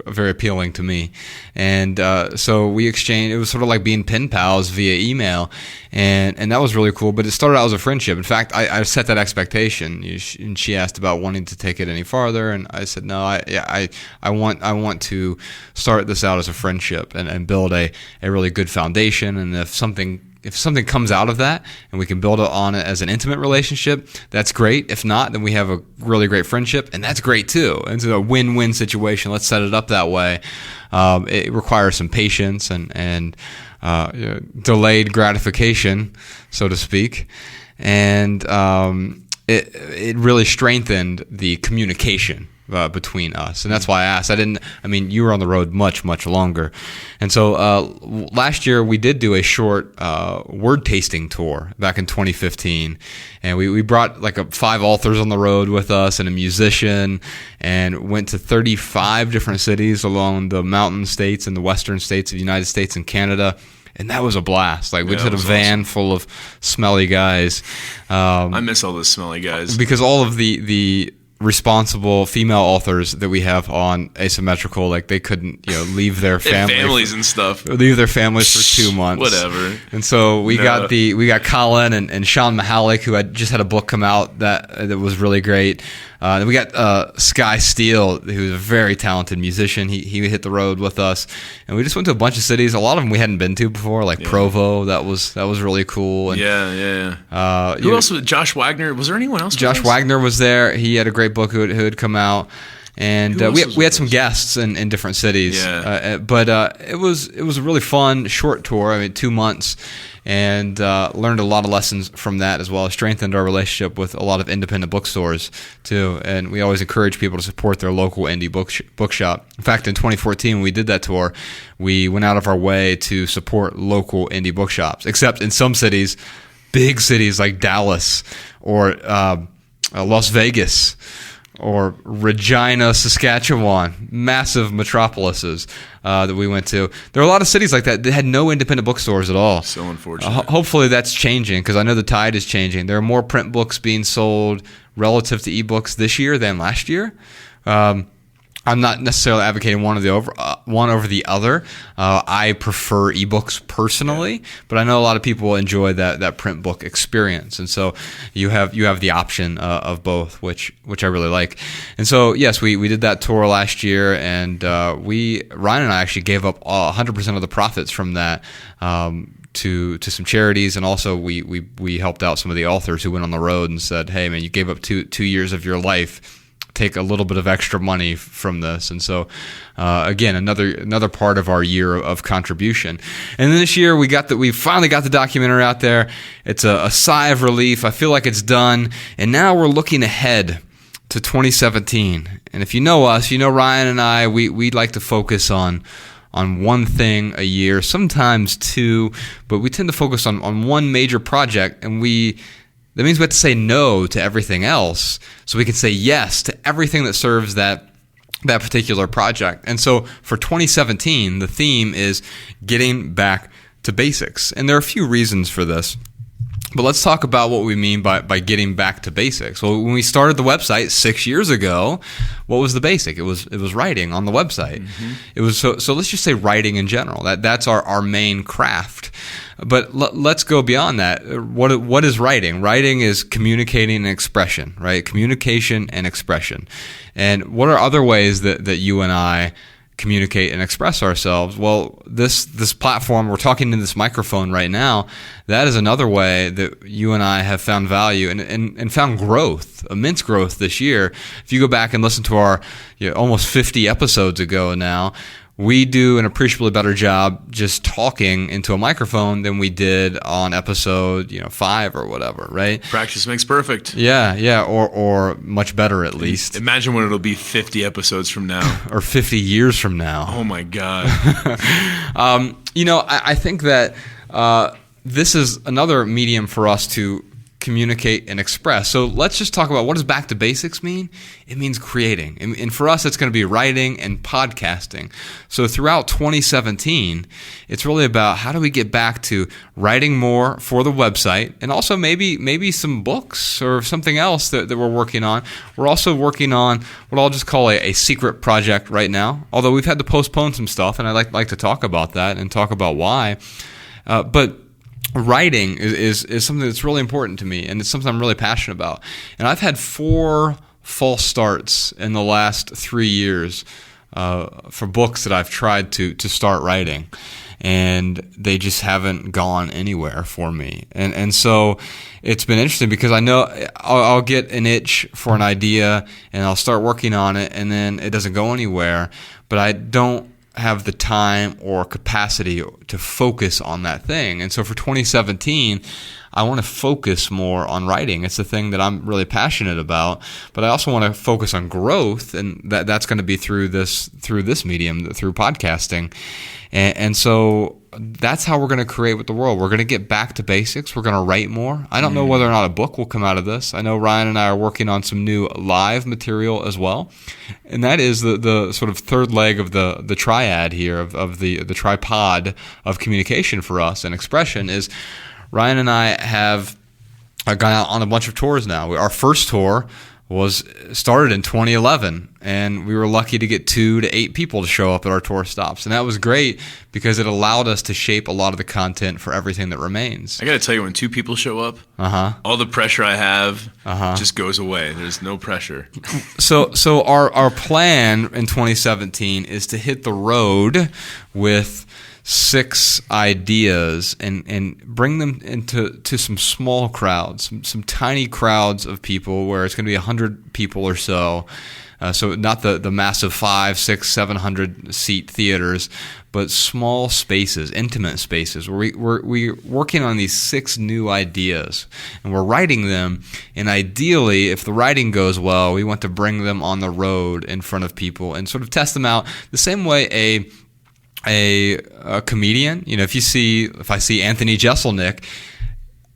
very appealing to me, and so we exchanged. It was sort of like being pen pals via email, and that was really cool. But it started out as a friendship. In fact, I set that expectation, and she asked about wanting to take it any farther, and I said no. I want to start this out as a friendship and build a really good foundation. And if something comes out of that and we can build on it as an intimate relationship, that's great. If not, then we have a really great friendship, and that's great too. It's a win-win situation. Let's set it up that way. It requires some patience and delayed gratification, so to speak. And it really strengthened the communication between us, and that's why I asked. You were on the road much, much longer, and so last year we did do a short word tasting tour back in 2015, and we brought like 5 authors on the road with us and a musician, and went to 35 different cities along the mountain states and the western states of the United States and Canada. And that was a blast. Like we just had a van full of smelly guys. I miss all those smelly guys because all of the responsible female authors that we have on Asymmetrical, like they couldn't leave their families and stuff, leave their families for 2 months, whatever. And so we got Colin and Sean Mahalik, who had just had a book come out that was really great. Then we got Sky Steele, who's a very talented musician. He hit the road with us, and we just went to a bunch of cities. A lot of them we hadn't been to before, like Provo. That was really cool. And, who else was Josh Wagner? Was there anyone else? Josh Wagner was there. He had a great book who had come out. And we had some guests in different cities. Yeah. But it was a really fun short tour. I mean, 2 months, and learned a lot of lessons from that as well. Strengthened our relationship with a lot of independent bookstores too. And we always encourage people to support their local indie bookshop. In fact, in 2014, when we did that tour, we went out of our way to support local indie bookshops. Except in some cities, big cities like Dallas or Las Vegas, or Regina, Saskatchewan, massive metropolises that we went to. There are a lot of cities like that that had no independent bookstores at all. So unfortunate. Hopefully that's changing, because I know the tide is changing. There are more print books being sold relative to ebooks this year than last year. I'm not necessarily advocating one over the other. I prefer ebooks personally, but I know a lot of people enjoy that print book experience, and so you have the option of both, which I really like. And so yes, we did that tour last year, and Ryan and I actually gave up 100% of the profits from that to some charities, and also we helped out some of the authors who went on the road and said, hey man, you gave up two years of your life. Take a little bit of extra money from this. And so again, another part of our year of contribution. And then this year we finally got the documentary out there. It's a sigh of relief. I feel like it's done, and now we're looking ahead to 2017. And if you know us, you know Ryan and I, we like to focus on one thing a year, sometimes two, but we tend to focus on one major project, and that means we have to say no to everything else so we can say yes to everything that serves that particular project. And so for 2017, the theme is getting back to basics. And there are a few reasons for this. But let's talk about what we mean by getting back to basics. Well, when we started the website 6 years ago, what was the basic? It was writing on the website. Mm-hmm. It was so let's just say writing in general. That's our main craft. But let's go beyond that. What is writing? Writing is communicating and expression, right? Communication and expression. And what are other ways that you and I communicate and express ourselves? Well, this platform, we're talking in this microphone right now, that is another way that you and I have found value and found growth, immense growth this year. If you go back and listen to our almost 50 episodes ago now, we do an appreciably better job just talking into a microphone than we did on episode 5 or whatever, right? Practice makes perfect. Yeah, or much better at least. Imagine when it'll be 50 episodes from now. Or 50 years from now. Oh my God. I think that this is another medium for us to communicate and express. So let's just talk about, what does back to basics mean? It means creating. And for us, it's going to be writing and podcasting. So throughout 2017, it's really about how do we get back to writing more for the website, and also maybe some books or something else that we're working on. We're also working on what I'll just call a secret project right now, although we've had to postpone some stuff, and I'd like to talk about that and talk about why. But writing is something that's really important to me, and it's something I'm really passionate about. And I've had 4 false starts in the last 3 years for books that I've tried to start writing, and they just haven't gone anywhere for me. And so it's been interesting, because I know I'll get an itch for an idea and I'll start working on it, and then it doesn't go anywhere, but I don't have the time or capacity to focus on that thing. And so for 2017, I want to focus more on writing. It's the thing that I'm really passionate about, but I also want to focus on growth, and that's going to be through this medium, through podcasting. And so that's how we're going to create with the world. We're going to get back to basics. We're going to write more. I don't know whether or not a book will come out of this. I know Ryan and I are working on some new live material as well. And that is the sort of third leg of the triad here, of the tripod of communication for us and expression, is Ryan and I have gone out on a bunch of tours now. Our first tour was started in 2011, and we were lucky to get 2 to 8 people to show up at our tour stops, and that was great because it allowed us to shape a lot of the content for everything that remains. I got to tell you, when 2 people show up, all the pressure I have just goes away. There's no pressure. So our plan in 2017 is to hit the road with 6 ideas and bring them into some small crowds, some tiny crowds of people, where it's going to be 100 people or so, So not the massive 500, 600, 700 seat theaters, but small spaces, intimate spaces, where we're working on these 6 new ideas, and we're writing them. And ideally, if the writing goes well, we want to bring them on the road in front of people and sort of test them out the same way a comedian. If I see Anthony Jeselnik,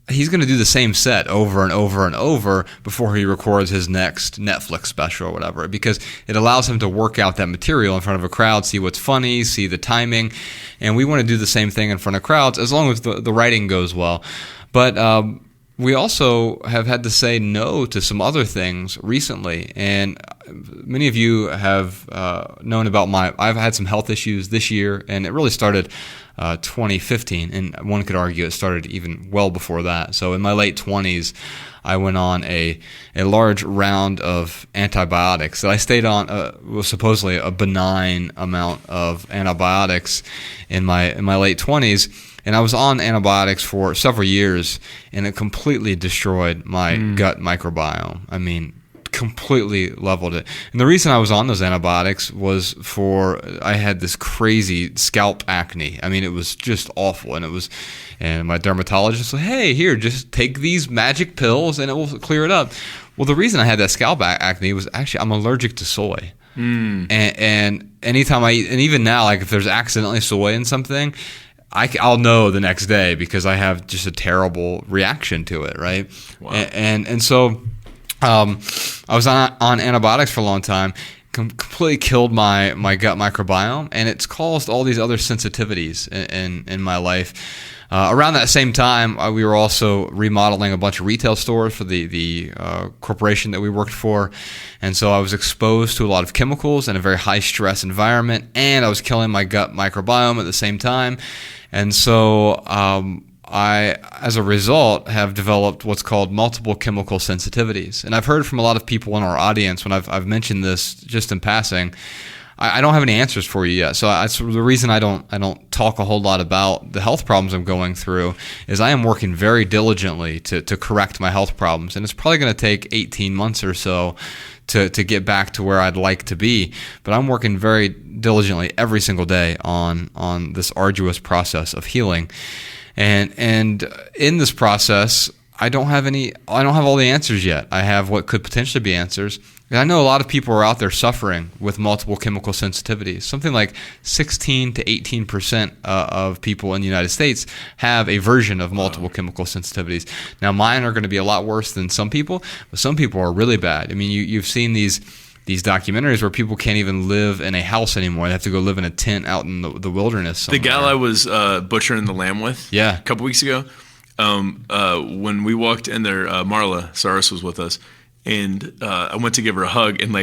he's going to do the same set over and over and over before he records his next Netflix special or whatever, because it allows him to work out that material in front of a crowd, see what's funny, see the timing. And we want to do the same thing in front of crowds as long as the writing goes well. But we also have had to say no to some other things recently. And many of you have known about I've had some health issues this year, and it really started 2015, and one could argue it started even well before that. So in my late 20s, I went on a large round of antibiotics that I stayed on, was supposedly a benign amount of antibiotics in my late 20s. And I was on antibiotics for several years, and it completely destroyed my gut microbiome. I mean, completely leveled it. And the reason I was on those antibiotics was I had this crazy scalp acne. I mean, it was just awful. And my dermatologist said, hey, here, just take these magic pills and it will clear it up. Well, the reason I had that scalp acne was actually I'm allergic to soy. And anytime I eat, and even now, like if there's accidentally soy in something, I'll know the next day because I have just a terrible reaction to it, right? Wow. And so I was on antibiotics for a long time, completely killed my gut microbiome, and it's caused all these other sensitivities in my life. Around that same time, we were also remodeling a bunch of retail stores for the corporation that we worked for, and so I was exposed to a lot of chemicals in a very high-stress environment, and I was killing my gut microbiome at the same time. And so I, as a result, have developed what's called multiple chemical sensitivities. And I've heard from a lot of people in our audience when I've mentioned this just in passing. I don't have any answers for you yet. So that's the reason I don't talk a whole lot about the health problems I'm going through is I am working very diligently to correct my health problems. And it's probably going to take 18 months or so to get back to where I'd like to be. But I'm working very diligently every single day on this arduous process of healing. And in this process, I don't have all the answers yet. I have what could potentially be answers. And I know a lot of people are out there suffering with multiple chemical sensitivities. Something like 16 to 18% of people in the United States have a version of multiple chemical sensitivities. Now, mine are going to be a lot worse than some people, but some people are really bad. I mean, you've seen these documentaries where people can't even live in a house anymore. They have to go live in a tent out in the wilderness somewhere. The gal I was butchering the lamb with a couple weeks ago, when we walked in there, Marla Saris was with us, and I went to give her a hug, and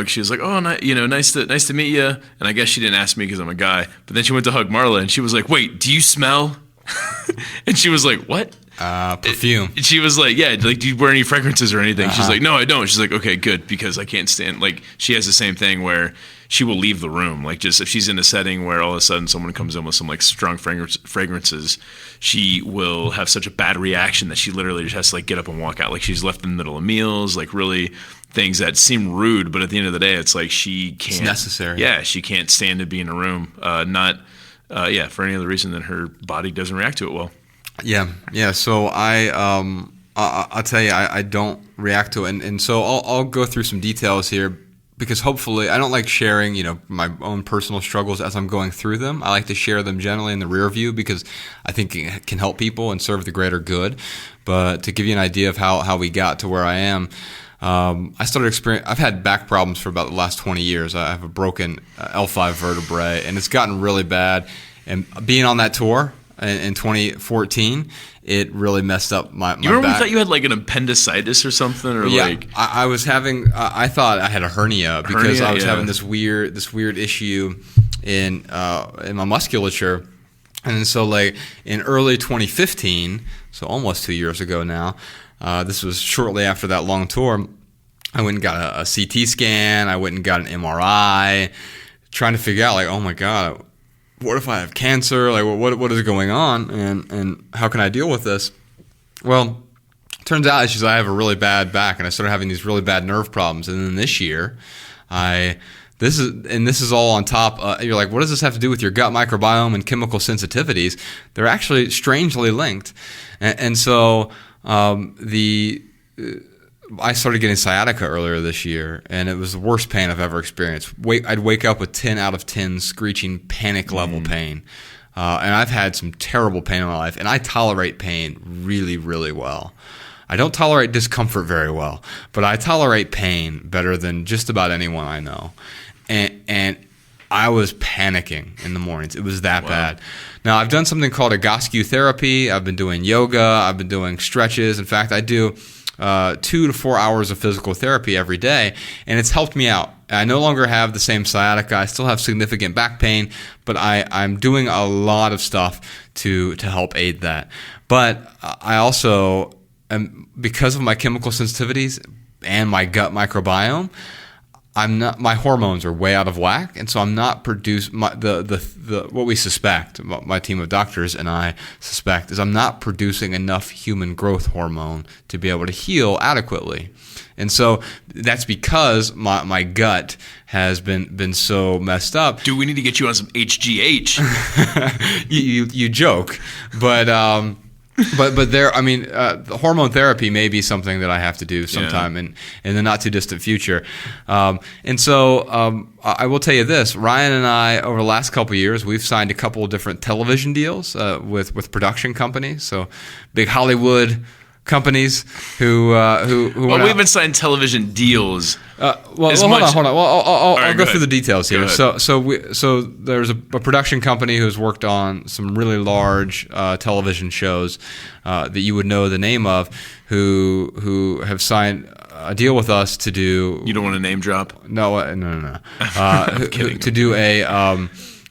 she was like, "Oh, nice to meet you." And I guess she didn't ask me because I'm a guy, but then she went to hug Marla, and she was like, "Wait, do you smell?" And she was like, "What?" Perfume. She was like, "Yeah, like, do you wear any fragrances or anything?" She's like, "No, I don't." She's like, "Okay, good, because I can't stand." Like, she has the same thing where she will leave the room. Like, just if she's in a setting where all of a sudden someone comes in with some like strong fragrances, she will have such a bad reaction that she literally just has to like get up and walk out. Like, she's left in the middle of meals, like really things that seem rude, but at the end of the day, it's like she can't. It's necessary. Yeah, she can't stand to be in a room. Not for any other reason than her body doesn't react to it well. Yeah. So I'll tell you, I don't react to it, and so I'll go through some details here because hopefully I don't like sharing, my own personal struggles as I'm going through them. I like to share them generally in the rear view because I think it can help people and serve the greater good. But to give you an idea of how we got to where I am. I've had back problems for about the last 20 years. I have a broken L5 vertebrae, and it's gotten really bad. And being on that tour in 2014, it really messed up my You remember back. we thought you had like an appendicitis or something? Or I was having. I thought I had a hernia because I was having this weird issue in my musculature. And so like in early 2015, so almost 2 years ago now, this was shortly after that long tour, I went and got a CT scan, I went and got an MRI, trying to figure out like, oh my God, what if I have cancer? Like what is going on and how can I deal with this? Well, Turns out it's just I have a really bad back, and I started having these really bad nerve problems. And then this year, this is all on top. You're like, what does this have to do with your gut microbiome and chemical sensitivities? They're actually strangely linked. And so I started getting sciatica earlier this year, and it was the worst pain I've ever experienced. I'd wake up with 10 out of 10 screeching panic level pain. And I've had some terrible pain in my life, and I tolerate pain really, really well. I don't tolerate discomfort very well, but I tolerate pain better than just about anyone I know. And I was panicking in the mornings. It was that bad. Now, I've done something called Egoscue therapy. I've been doing yoga. I've been doing stretches. In fact, I do 2 to 4 hours of physical therapy every day, and it's helped me out. I no longer have the same sciatica. I still have significant back pain, but I'm doing a lot of stuff to help aid that. But I also, because of my chemical sensitivities and my gut microbiome, my hormones are way out of whack, and so I'm not what we suspect, my team of doctors and I suspect, is I'm not producing enough human growth hormone to be able to heal adequately. And so that's because my gut has been so messed up. Dude, we need to get you on some HGH. you joke, but there, I mean, the hormone therapy may be something that I have to do sometime in the not too distant future. And so I will tell you this: Ryan and I, over the last couple of years, we've signed a couple of different television deals with production companies. So big Hollywood companies who well, we haven't signed television deals. Hold on. Well, I'll go through the details here. So there's a production company who's worked on some really large television shows that you would know the name of, who have signed a deal with us to do. You don't want to name drop? No. To do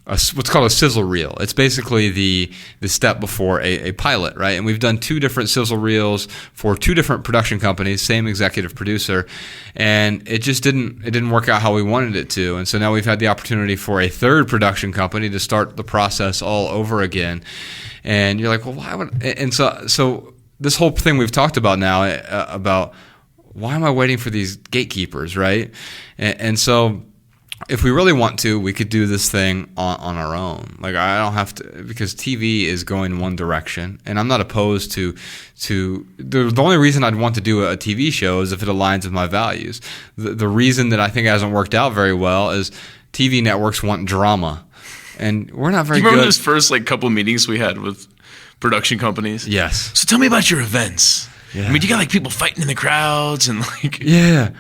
what's called a sizzle reel. It's basically the step before a pilot, right? And we've done 2 different sizzle reels for 2 different production companies, same executive producer, and it just didn't work out how we wanted it to. And so now we've had the opportunity for a 3rd production company to start the process all over again. And you're like, well, why would? And so this whole thing we've talked about now about why am I waiting for these gatekeepers, right? And so, if we really want to, we could do this thing on our own. Like, I don't have to, because TV is going one direction, and I'm not opposed to the only reason I'd want to do a TV show is if it aligns with my values. The reason that I think it hasn't worked out very well is TV networks want drama, and we're not very good. Do you remember those first couple meetings we had with production companies? Yes. So tell me about your events. Yeah. I mean, you got people fighting in the crowds and Yeah.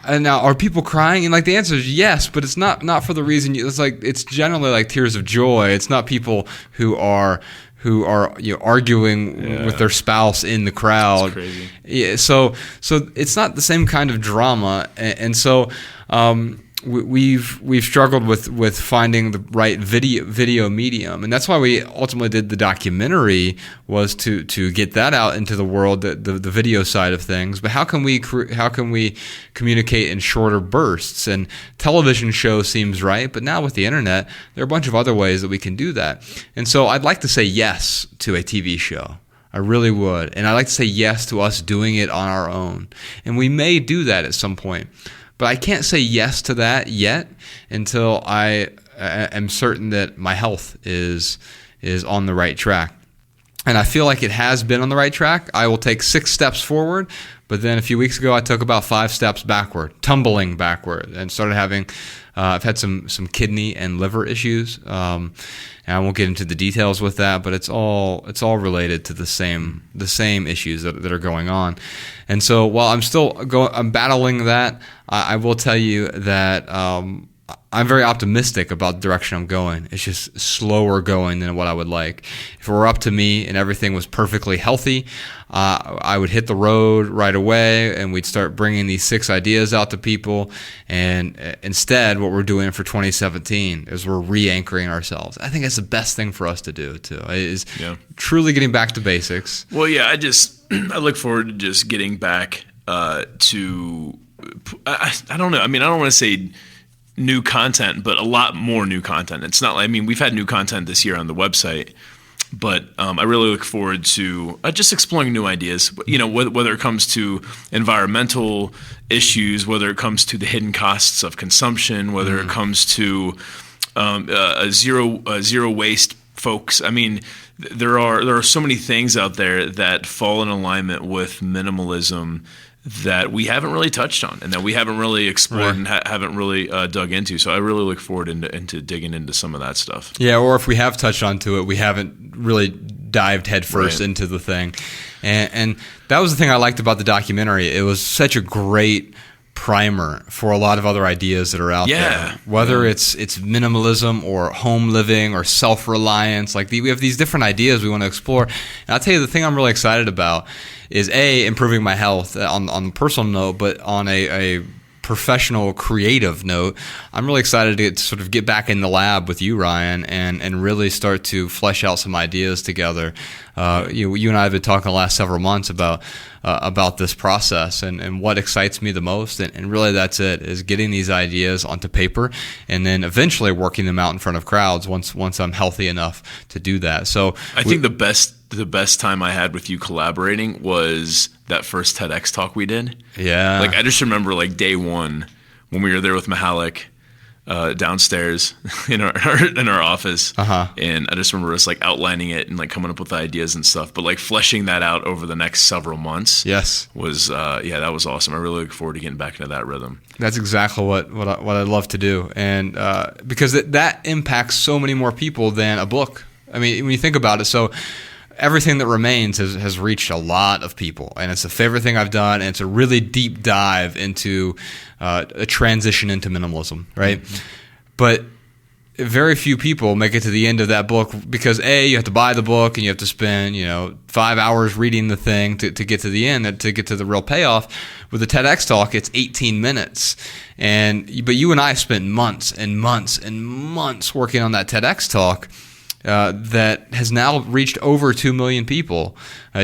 And now, are people crying? And the answer is yes, but it's not for the reason it's generally tears of joy. It's not people who are arguing with their spouse in the crowd. That's crazy. Yeah. So it's not the same kind of drama, and so. We've struggled with finding the right video medium, and that's why we ultimately did the documentary, was to get that out into the world, the video side of things. But how can we communicate in shorter bursts? And television show seems right, but now with the internet, there are a bunch of other ways that we can do that. And so I'd like to say yes to a TV show. I really would, and I'd like to say yes to us doing it on our own, and we may do that at some point. But I can't say yes to that yet until I am certain that my health is on the right track. And I feel like it has been on the right track. I will take 6 steps forward, but then a few weeks ago I took about 5 steps backward, tumbling backward, and started having I've had some kidney and liver issues. And I won't get into the details with that, but it's all related to the same issues that are going on. And so while I'm battling that, I will tell you that I'm very optimistic about the direction I'm going. It's just slower going than what I would like. If it were up to me and everything was perfectly healthy, I would hit the road right away and we'd start bringing these 6 ideas out to people. And instead, what we're doing for 2017 is we're re-anchoring ourselves. I think that's the best thing for us to do, too, is truly getting back to basics. Well, yeah, I look forward to just getting back to, I don't know. I mean, I don't want to say new content, but a lot more new content. It's not we've had new content this year on the website, But I really look forward to just exploring new ideas, whether it comes to environmental issues, whether it comes to the hidden costs of consumption, whether it comes to zero waste folks. I mean, there are so many things out there that fall in alignment with minimalism that we haven't really touched on and that we haven't really explored and haven't really dug into. So I really look forward into digging into some of that stuff. Yeah, or if we have touched onto it, we haven't really dived headfirst into the thing. And that was the thing I liked about the documentary. It was such a great primer for a lot of other ideas that are out there. Whether it's minimalism or home living or self-reliance, we have these different ideas we want to explore. And I'll tell you, the thing I'm really excited about is improving my health on the personal note, but on a professional, creative note. I'm really excited to sort of get back in the lab with you, Ryan, and really start to flesh out some ideas together. You and I have been talking the last several months about this process and what excites me the most, and really that's it, is getting these ideas onto paper and then eventually working them out in front of crowds once I'm healthy enough to do that. So I think the best time I had with you collaborating was that first TEDx talk we did. Yeah. I just remember day one when we were there with Mahalik downstairs in our office. And I just remember us outlining it and outlining it and coming up with ideas and stuff, but fleshing that out over the next several months. Yes. Was that was awesome. I really look forward to getting back into that rhythm. That's exactly what I love to do, and because that impacts so many more people than a book. I mean, when you think about it, so everything that remains has reached a lot of people, and it's the favorite thing I've done, and it's a really deep dive into a transition into minimalism, right? Mm-hmm. But very few people make it to the end of that book because you have to buy the book and you have to spend 5 hours reading the thing to get to the end, to get to the real payoff. With the TEDx talk, it's 18 minutes, but you and I spent months and months and months working on that TEDx talk. That has now reached over 2 million people.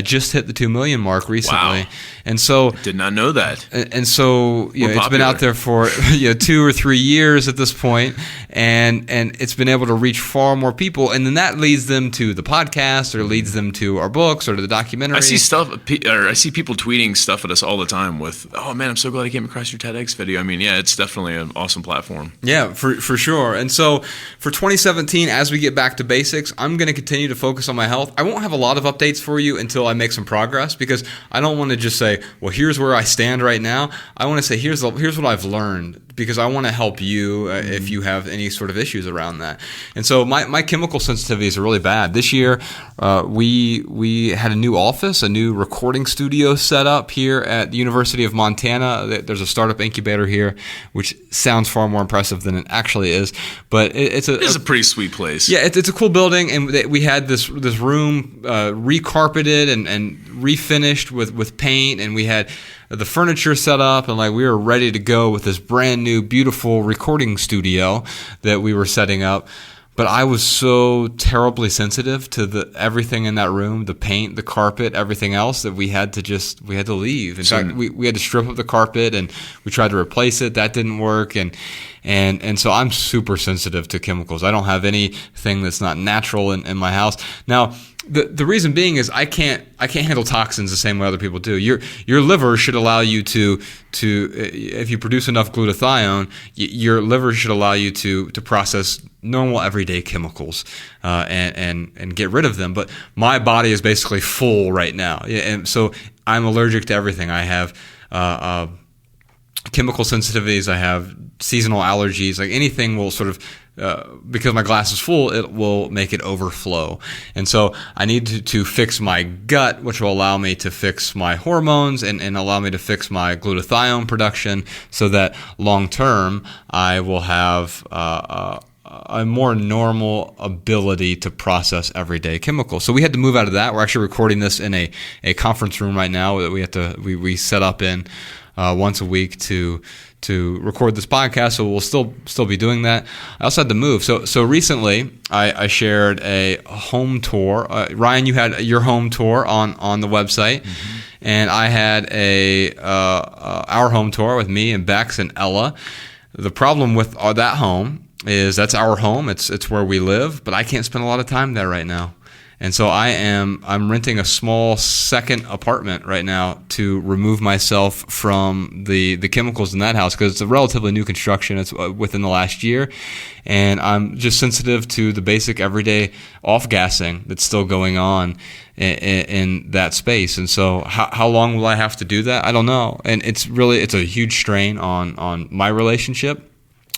Just hit the 2 million mark recently. Wow. And so did not know that. And so it's been out there for 2 or 3 years at this point, and it's been able to reach far more people. And then that leads them to the podcast, or leads them to our books, or to the documentary. I see people tweeting stuff at us all the time with, "Oh man, I'm so glad I came across your TEDx video." I mean, yeah, it's definitely an awesome platform. Yeah, for sure. And so for 2017, as we get back to basics, I'm going to continue to focus on my health. I won't have a lot of updates for you until I make some progress, because I don't want to just say, well, here's where I stand right now. I want to say, here's what I've learned, because I want to help you if you have any sort of issues around that. And so my chemical sensitivities are really bad. This year, we had a new office, a new recording studio set up here at the University of Montana. There's a startup incubator here, which sounds far more impressive than it actually is. But it's a pretty sweet place. Yeah, it's a cool building, and we had this room recarpeted and refinished with paint, and we had the furniture set up, and we were ready to go with this brand new, beautiful recording studio that we were setting up. But I was so terribly sensitive to everything in that room, the paint, the carpet, everything else, that we had to leave. In fact, we had to strip up the carpet, and we tried to replace it. That didn't work, and so I'm super sensitive to chemicals. I don't have anything that's not natural in my house. Now, the reason being is I can't handle toxins the same way other people do. Your liver should allow you to if you produce enough glutathione, your liver should allow you to process normal everyday chemicals and get rid of them. But my body is basically full right now, and so I'm allergic to everything. I have chemical sensitivities. I have seasonal allergies. Anything will sort of, because my glass is full, it will make it overflow. And so I need to fix my gut, which will allow me to fix my hormones and allow me to fix my glutathione production, so that long term I will have a more normal ability to process everyday chemicals. So we had to move out of that. We're actually recording this in a conference room right now that we set up in once a week to record this podcast, so we'll still be doing that. I also had to move. So recently I shared a home tour. Ryan, you had your home tour on the website, mm-hmm. and I had our home tour with me and Bex and Ella. The problem with that home is that's our home. It's where we live, but I can't spend a lot of time there right now. And so I'm renting a small second apartment right now to remove myself from the chemicals in that house, because it's a relatively new construction. It's within the last year, and I'm just sensitive to the basic everyday off-gassing that's still going on in that space. And so how long will I have to do that? I don't know. And it's a huge strain on my relationship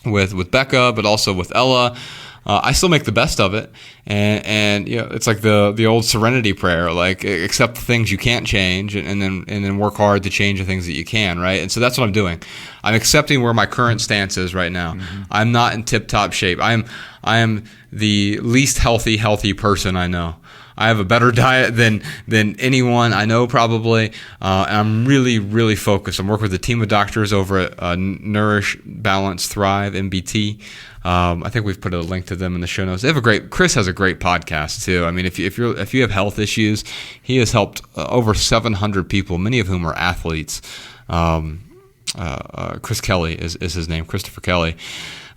with Becca, but also with Ella. I still make the best of it, and it's like the old serenity prayer, like accept the things you can't change, and then work hard to change the things that you can, right? And so that's what I'm doing. I'm accepting where my current stance is right now. Mm-hmm. I'm not in tip-top shape. I am the least healthy person I know. I have a better diet than anyone I know, probably, and I'm really, really focused. I'm working with a team of doctors over at Nourish, Balance, Thrive, MBT. I think we've put a link to them in the show notes. Chris has a great podcast too. I mean, if you have health issues, he has helped over 700 people, many of whom are athletes. Chris Kelly is his name, Christopher Kelly.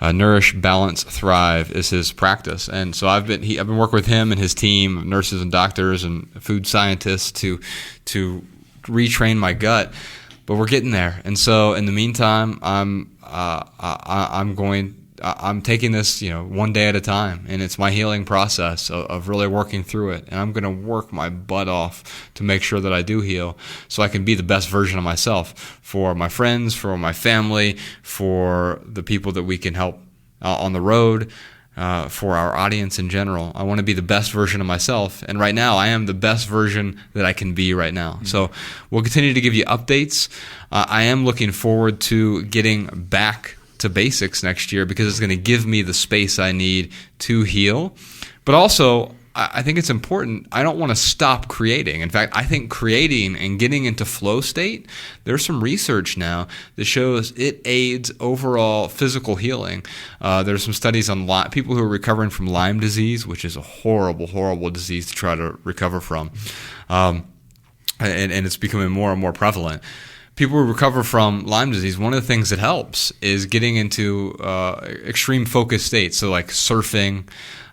Nourish, Balance, Thrive is his practice, and so I've been working with him and his team of nurses and doctors and food scientists to retrain my gut. But we're getting there, and so in the meantime, I'm taking this, one day at a time, and it's my healing process of really working through it. And I'm going to work my butt off to make sure that I do heal, so I can be the best version of myself for my friends, for my family, for the people that we can help on the road, for our audience in general. I want to be the best version of myself, and right now I am the best version that I can be right now. Mm-hmm. So we'll continue to give you updates. I am looking forward to getting back to basics next year, because it's going to give me the space I need to heal. But also, I think it's important. I don't want to stop creating. In fact, I think creating and getting into flow state, there's some research now that shows it aids overall physical healing. There's some studies on people who are recovering from Lyme disease, which is a horrible, horrible disease to try to recover from. And it's becoming more and more prevalent. People who recover from Lyme disease, one of the things that helps is getting into extreme focus states. So like surfing,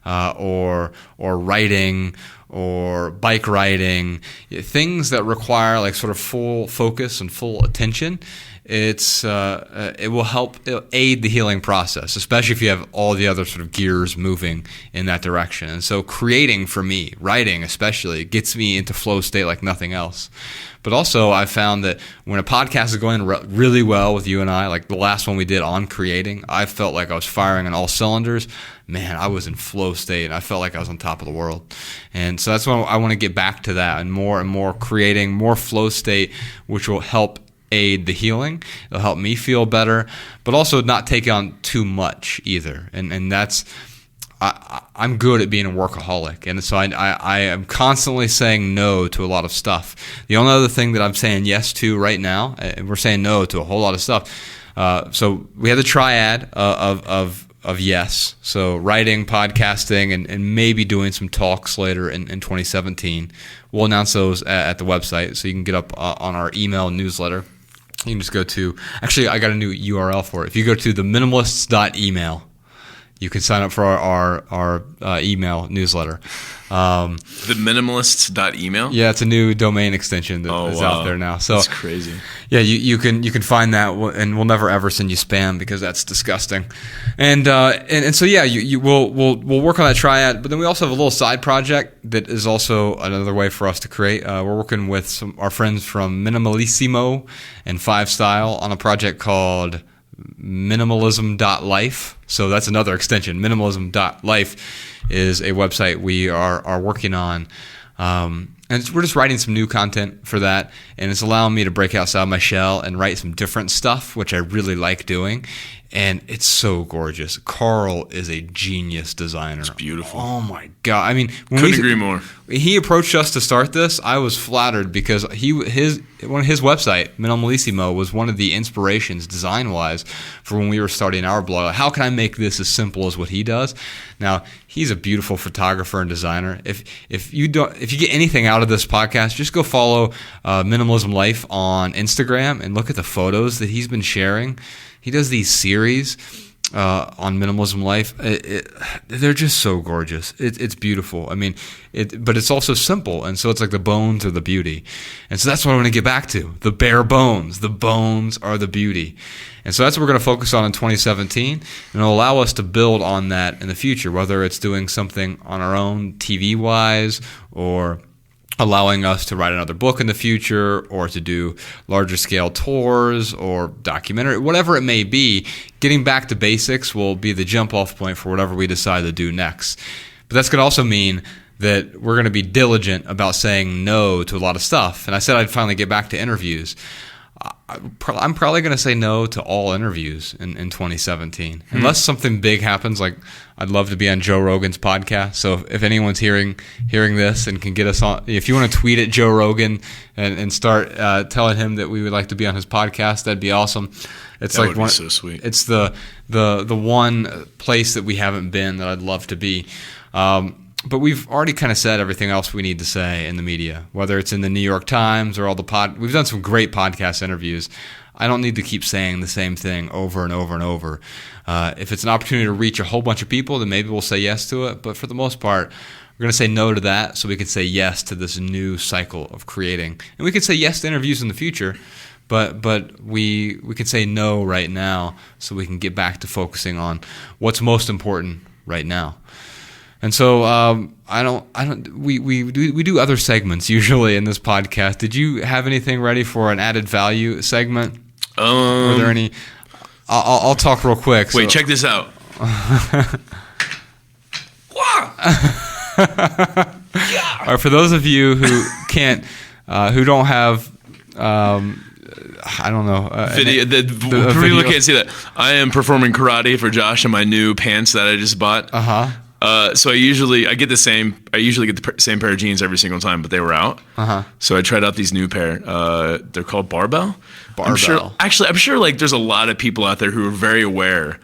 or writing, or bike riding, things that require like sort of full focus and full attention. It will aid the healing process, especially if you have all the other sort of gears moving in that direction. And so creating, for me, writing especially, gets me into flow state like nothing else. But also, I found that when a podcast is going really well with you and I, like the last one we did on creating, I felt like I was firing on all cylinders. Man, I was in flow state, and I felt like I was on top of the world. And so that's why I want to get back to that, and more creating, more flow state, which will help aid the healing. It'll help me feel better, but also not take on too much either. And that's... I'm good at being a workaholic, and so I am constantly saying no to a lot of stuff. The only other thing that I'm saying yes to right now, we're saying no to a whole lot of stuff. So we have the triad of yes. So writing, podcasting, and maybe doing some talks later in 2017. We'll announce those at the website, so you can get up on our email newsletter. You can just go to, actually, I got a new URL for it. If you go to theminimalists.email, you can sign up for our email newsletter. Theminimalists.email? Yeah, it's a new domain extension that is out there now. So that's crazy. Yeah, you can find that, and we'll never ever send you spam, because that's disgusting. And so yeah, we'll work on that triad. But then we also have a little side project that is also another way for us to create. We're working with our friends from Minimalissimo and 5 Style on a project called minimalism.life. So that's another extension. Minimalism.life is a website we are working on. And we're just writing some new content for that, and it's allowing me to break outside my shell and write some different stuff, which I really like doing. And it's so gorgeous. Carl is a genius designer. It's beautiful. Oh my God. I mean, couldn't agree more. He approached us to start this. I was flattered, because his website, Minimalissimo, was one of the inspirations design-wise for when we were starting our blog. Like, how can I make this as simple as what he does? Now, he's a beautiful photographer and designer. If you get anything out of this podcast, just go follow Minimalism Life on Instagram and look at the photos that he's been sharing. He does these series on Minimalism Life, they're just so gorgeous. It's beautiful. I mean, but it's also simple, and so it's like the bones are the beauty. And so that's what I want to get back to, the bare bones. The bones are the beauty. And so that's what we're going to focus on in 2017, and it'll allow us to build on that in the future, whether it's doing something on our own TV-wise, or allowing us to write another book in the future, or to do larger scale tours or documentary, whatever it may be. Getting back to basics will be the jump off point for whatever we decide to do next. But that's going to also mean that we're going to be diligent about saying no to a lot of stuff. And I said I'd finally get back to interviews. I'm probably going to say no to all interviews in 2017. Unless something big happens, like I'd love to be on Joe Rogan's podcast. So if anyone's hearing this and can get us on, if you want to tweet at Joe Rogan and start telling him that we would like to be on his podcast, that'd be awesome. It's That would be so sweet. It's the one place that we haven't been that I'd love to be. But we've already kind of said everything else we need to say in the media, whether it's in the New York Times or all the we've done some great podcast interviews. I don't need to keep saying the same thing over and over and over. If it's an opportunity to reach a whole bunch of people, then maybe we'll say yes to it. But for the most part, we're going to say no to that so we can say yes to this new cycle of creating. And we could say yes to interviews in the future, but we can say no right now so we can get back to focusing on what's most important right now. And so we do other segments usually in this podcast. Did you have anything ready for an added value segment? Were there any? I'll talk real quick. Wait, check this out. All right, for those of you who can't, who don't have, I don't know. Video. The people video. can't see that. I am performing karate for Josh in my new pants that I just bought. So I usually get the same pair of jeans every single time, but they were out. So I tried out these new pair. They're called Barbell. I'm sure like there's a lot of people out there who are very aware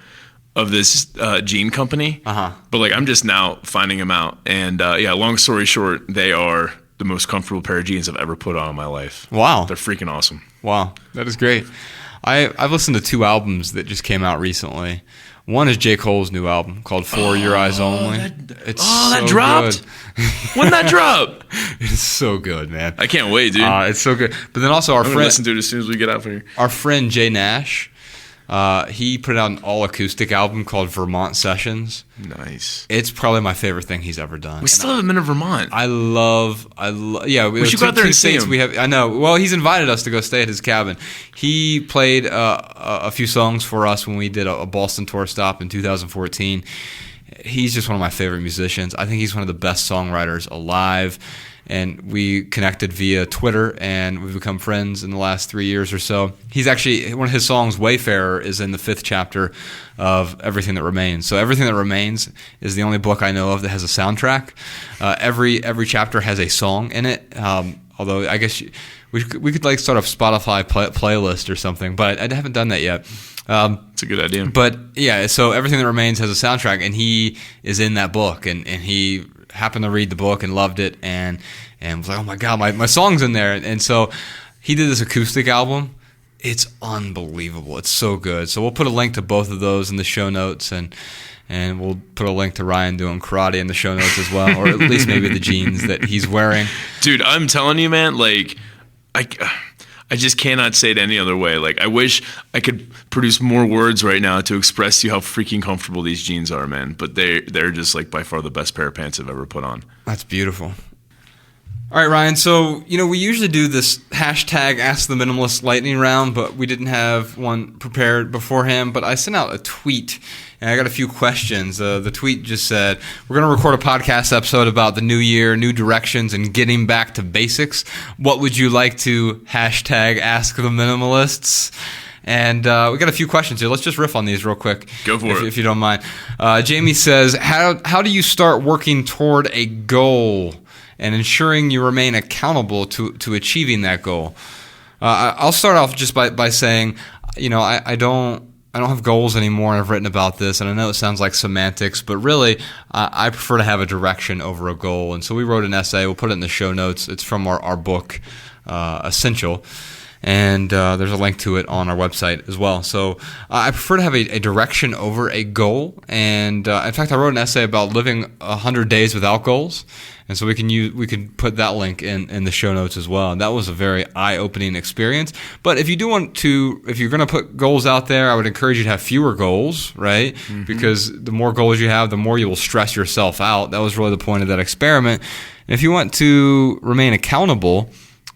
of this jean company. But like I'm just now finding them out. And long story short, they are the most comfortable pair of jeans I've ever put on in my life. Wow. They're freaking awesome. Wow. That is great. I've listened to 2 albums that just came out recently. One is J. Cole's new album called For Your Eyes Only. That dropped? When that drop? It's so good, man. I can't wait, dude. It's so good. But then also I'm going to listen to it as soon as we get out of here. Our friend Jay Nash, he put out an all-acoustic album called Vermont Sessions. Nice. It's probably my favorite thing he's ever done. We still haven't been to Vermont. Yeah. We should go out there and see him. I know. Well, he's invited us to go stay at his cabin. He played a few songs for us when we did a Boston tour stop in 2014. He's just one of my favorite musicians. I think he's one of the best songwriters alive. And we connected via Twitter, and we've become friends in the last 3 years or so. He's actually, one of his songs, Wayfarer, is in the 5th chapter of Everything That Remains. So Everything That Remains is the only book I know of that has a soundtrack. Every chapter has a song in it, although I guess we could like start a Spotify playlist or something, but I haven't done that yet. It's a good idea. But yeah, so Everything That Remains has a soundtrack, and he is in that book, and he happened to read the book and loved it, and was like, oh my God, my song's in there. And so he did this acoustic album. It's unbelievable. It's so good. So we'll put a link to both of those in the show notes, and we'll put a link to Ryan doing karate in the show notes as well, or at least maybe the jeans that he's wearing. Dude, I'm telling you, man, like I just cannot say it any other way. Like, I wish I could produce more words right now to express to you how freaking comfortable these jeans are, man. But they're just like by far the best pair of pants I've ever put on. That's beautiful. All right, Ryan. So, we usually do this hashtag Ask the Minimalist lightning round, but we didn't have one prepared beforehand. But I sent out a tweet, and I got a few questions. The tweet just said, we're going to record a podcast episode about the new year, new directions, and getting back to basics. What would you like to hashtag Ask the Minimalists? And we got a few questions here. Let's just riff on these real quick. Go for it. If you don't mind. Jamie says, how do you start working toward a goal and ensuring you remain accountable to achieving that goal? I'll start off just by saying, I don't have goals anymore, and I've written about this, and I know it sounds like semantics, but really, I prefer to have a direction over a goal. And so we wrote an essay. We'll put it in the show notes. It's from our book, Essential. and there's a link to it on our website as well. So I prefer to have a direction over a goal, and in fact, I wrote an essay about living 100 days without goals, and so we can put that link in the show notes as well. And that was a very eye-opening experience. But if you do want to, if you're going to put goals out there, I would encourage you to have fewer goals, right? Mm-hmm. Because the more goals you have, the more you will stress yourself out. That was really the point of that experiment. And if you want to remain accountable,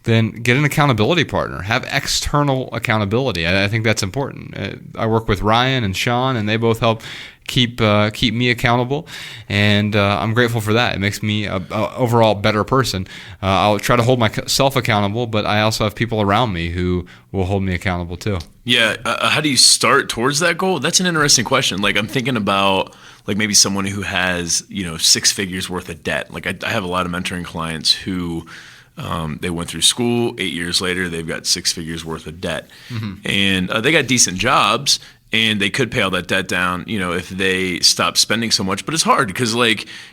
then get an accountability partner. Have external accountability. I think that's important. I work with Ryan and Sean, and they both help keep me accountable, and I'm grateful for that. It makes me a overall better person. I'll try to hold myself accountable, but I also have people around me who will hold me accountable too. Yeah. How do you start towards that goal? That's an interesting question. Like, I'm thinking about like maybe someone who has 6 figures worth of debt. Like I have a lot of mentoring clients who they went through school. 8 years later, they've got 6 figures worth of debt, and they got decent jobs. And they could pay all that debt down, if they stop spending so much. But it's hard because,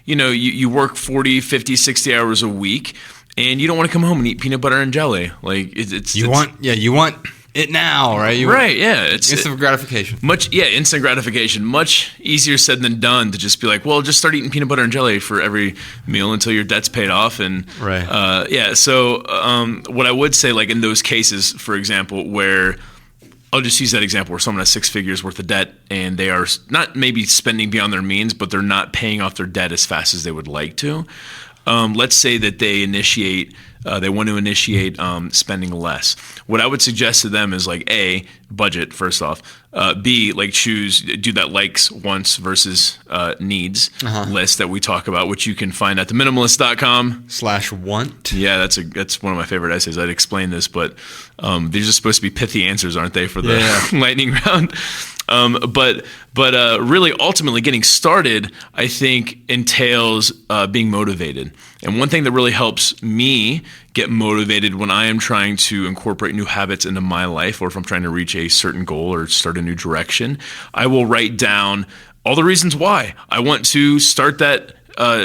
you work 40, 50, 60 hours a week, and you don't want to come home and eat peanut butter and jelly. Like you want it now, right? Right, yeah. It's instant gratification. Instant gratification. Much easier said than done to just be like, well, just start eating peanut butter and jelly for every meal until your debt's paid off. And right. So what I would say, like in those cases, for example, where I'll just use that example where someone has 6 figures worth of debt and they are not maybe spending beyond their means, but they're not paying off their debt as fast as they would like to. Let's say that they want to initiate spending less. What I would suggest to them is like A, budget first off. B, like do that likes, wants versus needs list that we talk about, which you can find at theminimalists.com/want. Yeah, that's one of my favorite essays. I'd explain this, but these are supposed to be pithy answers, aren't they, for the lightning round? But really, ultimately, getting started, I think, entails being motivated. And one thing that really helps me get motivated when I am trying to incorporate new habits into my life, or if I'm trying to reach a certain goal or start a new direction, I will write down all the reasons why I want to start that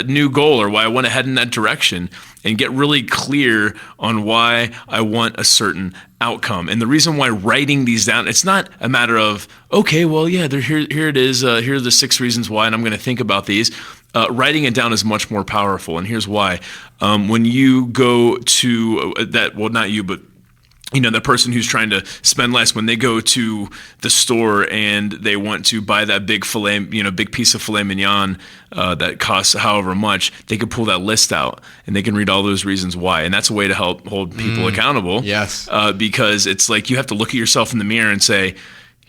new goal or why I want to head in that direction, and get really clear on why I want a certain outcome. And the reason why writing these down, it's not a matter of, okay, well, yeah, here it is. Here are the 6 reasons why, and I'm going to think about these. Writing it down is much more powerful, and here's why. When you go to that, well, not you, but the person who's trying to spend less, when they go to the store and they want to buy that big big piece of filet mignon that costs however much, they can pull that list out and they can read all those reasons why. And that's a way to help hold people accountable. Yes. Because it's like you have to look at yourself in the mirror and say,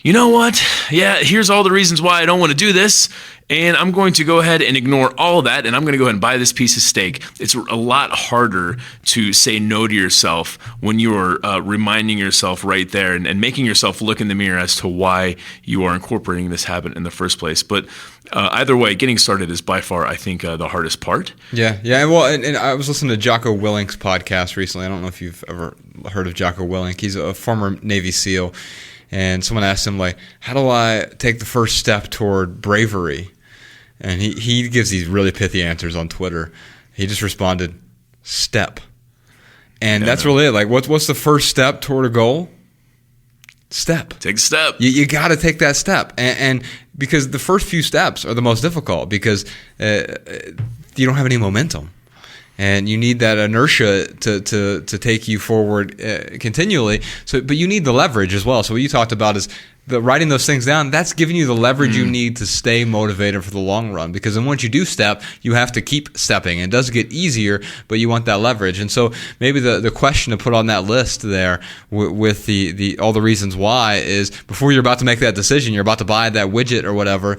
you know what? Yeah, here's all the reasons why I don't want to do this. And I'm going to go ahead and ignore all of that, and I'm going to go ahead and buy this piece of steak. It's a lot harder to say no to yourself when you are reminding yourself right there and making yourself look in the mirror as to why you are incorporating this habit in the first place. But either way, getting started is by far, I think, the hardest part. Yeah. Well, and I was listening to Jocko Willink's podcast recently. I don't know if you've ever heard of Jocko Willink. He's a former Navy SEAL. And someone asked him, like, how do I take the first step toward bravery? And he gives these really pithy answers on Twitter. He just responded, step. And that's really it. Like, what's the first step toward a goal? Step. Take a step. You got to take that step. And because the first few steps are the most difficult because you don't have any momentum. And you need that inertia to take you forward continually. But you need the leverage as well. So what you talked about is writing those things down. That's giving you the leverage you need to stay motivated for the long run. Because then once you do step, you have to keep stepping. It does get easier, but you want that leverage. And so maybe the question to put on that list there with the all the reasons why is before you're about to make that decision, you're about to buy that widget or whatever.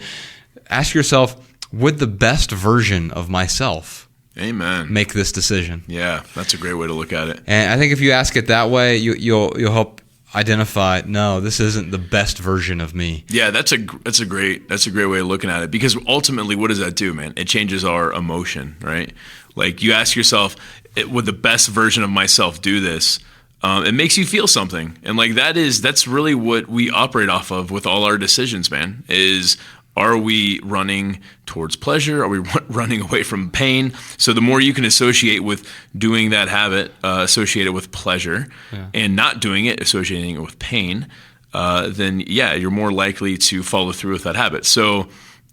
Ask yourself, would the best version of myself make this decision? Yeah, that's a great way to look at it. And I think if you ask it that way, you'll help identify, no, this isn't the best version of me. Yeah, that's a great way of looking at it, because ultimately, what does that do, man? It changes our emotion, right? Like, you ask yourself, would the best version of myself do this? It makes you feel something, and like that's really what we operate off of with all our decisions, man. Is Are we running towards pleasure? Are we running away from pain? So the more you can associate with doing that habit, associate it with pleasure, and not doing it, associating it with pain, then you're more likely to follow through with that habit. So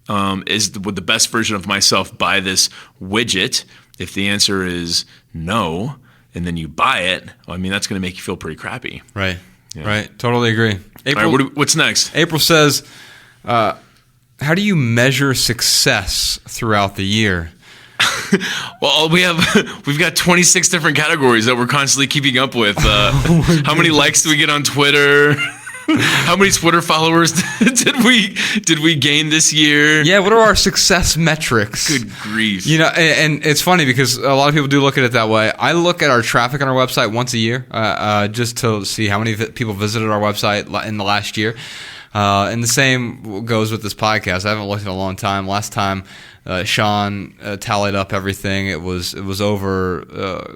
would the best version of myself buy this widget? If the answer is no, and then you buy it, I mean, that's going to make you feel pretty crappy. Right. Yeah. Right. Totally agree. April, all right, what's next? April says, how do you measure success throughout the year? Well, we've got 26 different categories that we're constantly keeping up with. How many likes do we get on Twitter? How many Twitter followers did we gain this year? Yeah, what are our success metrics? Good grief. And it's funny because a lot of people do look at it that way. I look at our traffic on our website once a year just to see how many people visited our website in the last year. And the same goes with this podcast. I haven't looked in a long time. Last time Sean tallied up everything, it was over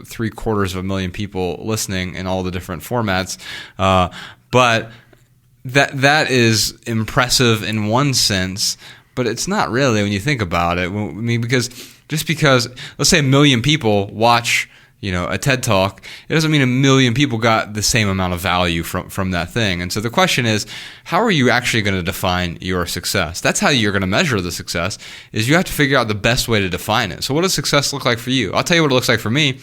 750,000 people listening in all the different formats. But that is impressive in one sense, but it's not really when you think about it. I mean, because let's say 1 million people watch a TED Talk, it doesn't mean 1 million people got the same amount of value from that thing. And so the question is, how are you actually going to define your success? That's how you're going to measure the success, is you have to figure out the best way to define it. So what does success look like for you? I'll tell you what it looks like for me.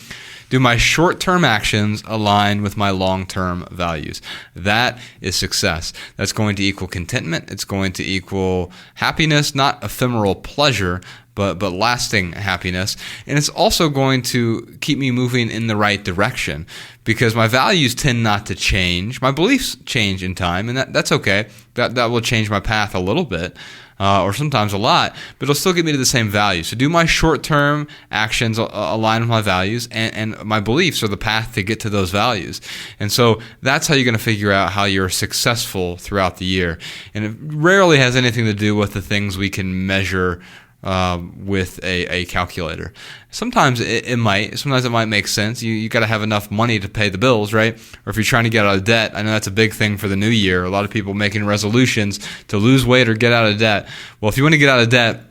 Do my short-term actions align with my long-term values? That is success. That's going to equal contentment. It's going to equal happiness, not ephemeral pleasure, but lasting happiness. And it's also going to keep me moving in the right direction, because my values tend not to change. My beliefs change in time, and that's okay. That will change my path a little bit. Or sometimes a lot, but it'll still get me to the same value. So do my short-term actions align with my values, and my beliefs are the path to get to those values. And so that's how you're going to figure out how you're successful throughout the year. And it rarely has anything to do with the things we can measure with a calculator. Sometimes it might. Sometimes it might make sense. You got to have enough money to pay the bills, right? Or if you're trying to get out of debt, I know that's a big thing for the new year. A lot of people making resolutions to lose weight or get out of debt. Well, if you want to get out of debt,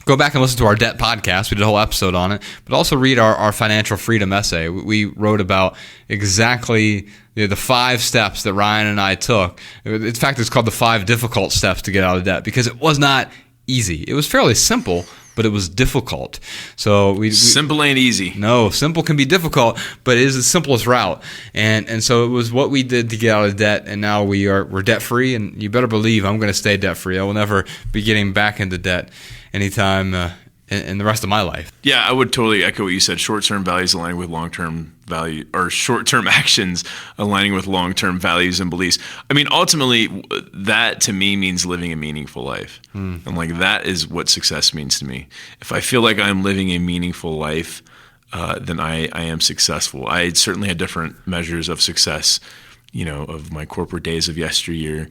go back and listen to our debt podcast. We did a whole episode on it. But also read our financial freedom essay. We wrote about exactly the 5 steps that Ryan and I took. In fact, it's called the 5 difficult steps to get out of debt, because it was not easy. It was fairly simple, but it was difficult. So simple ain't easy. No, simple can be difficult, but it is the simplest route. And so it was what we did to get out of debt, and now we're debt free. And you better believe I'm going to stay debt free. I will never be getting back into debt anytime in the rest of my life. Yeah, I would totally echo what you said. Short-term values aligning with long-term value, or short-term actions aligning with long-term values and beliefs. I mean, ultimately, that to me means living a meaningful life. And that is what success means to me. If I feel like I'm living a meaningful life, then I am successful. I certainly had different measures of success, of my corporate days of yesteryear.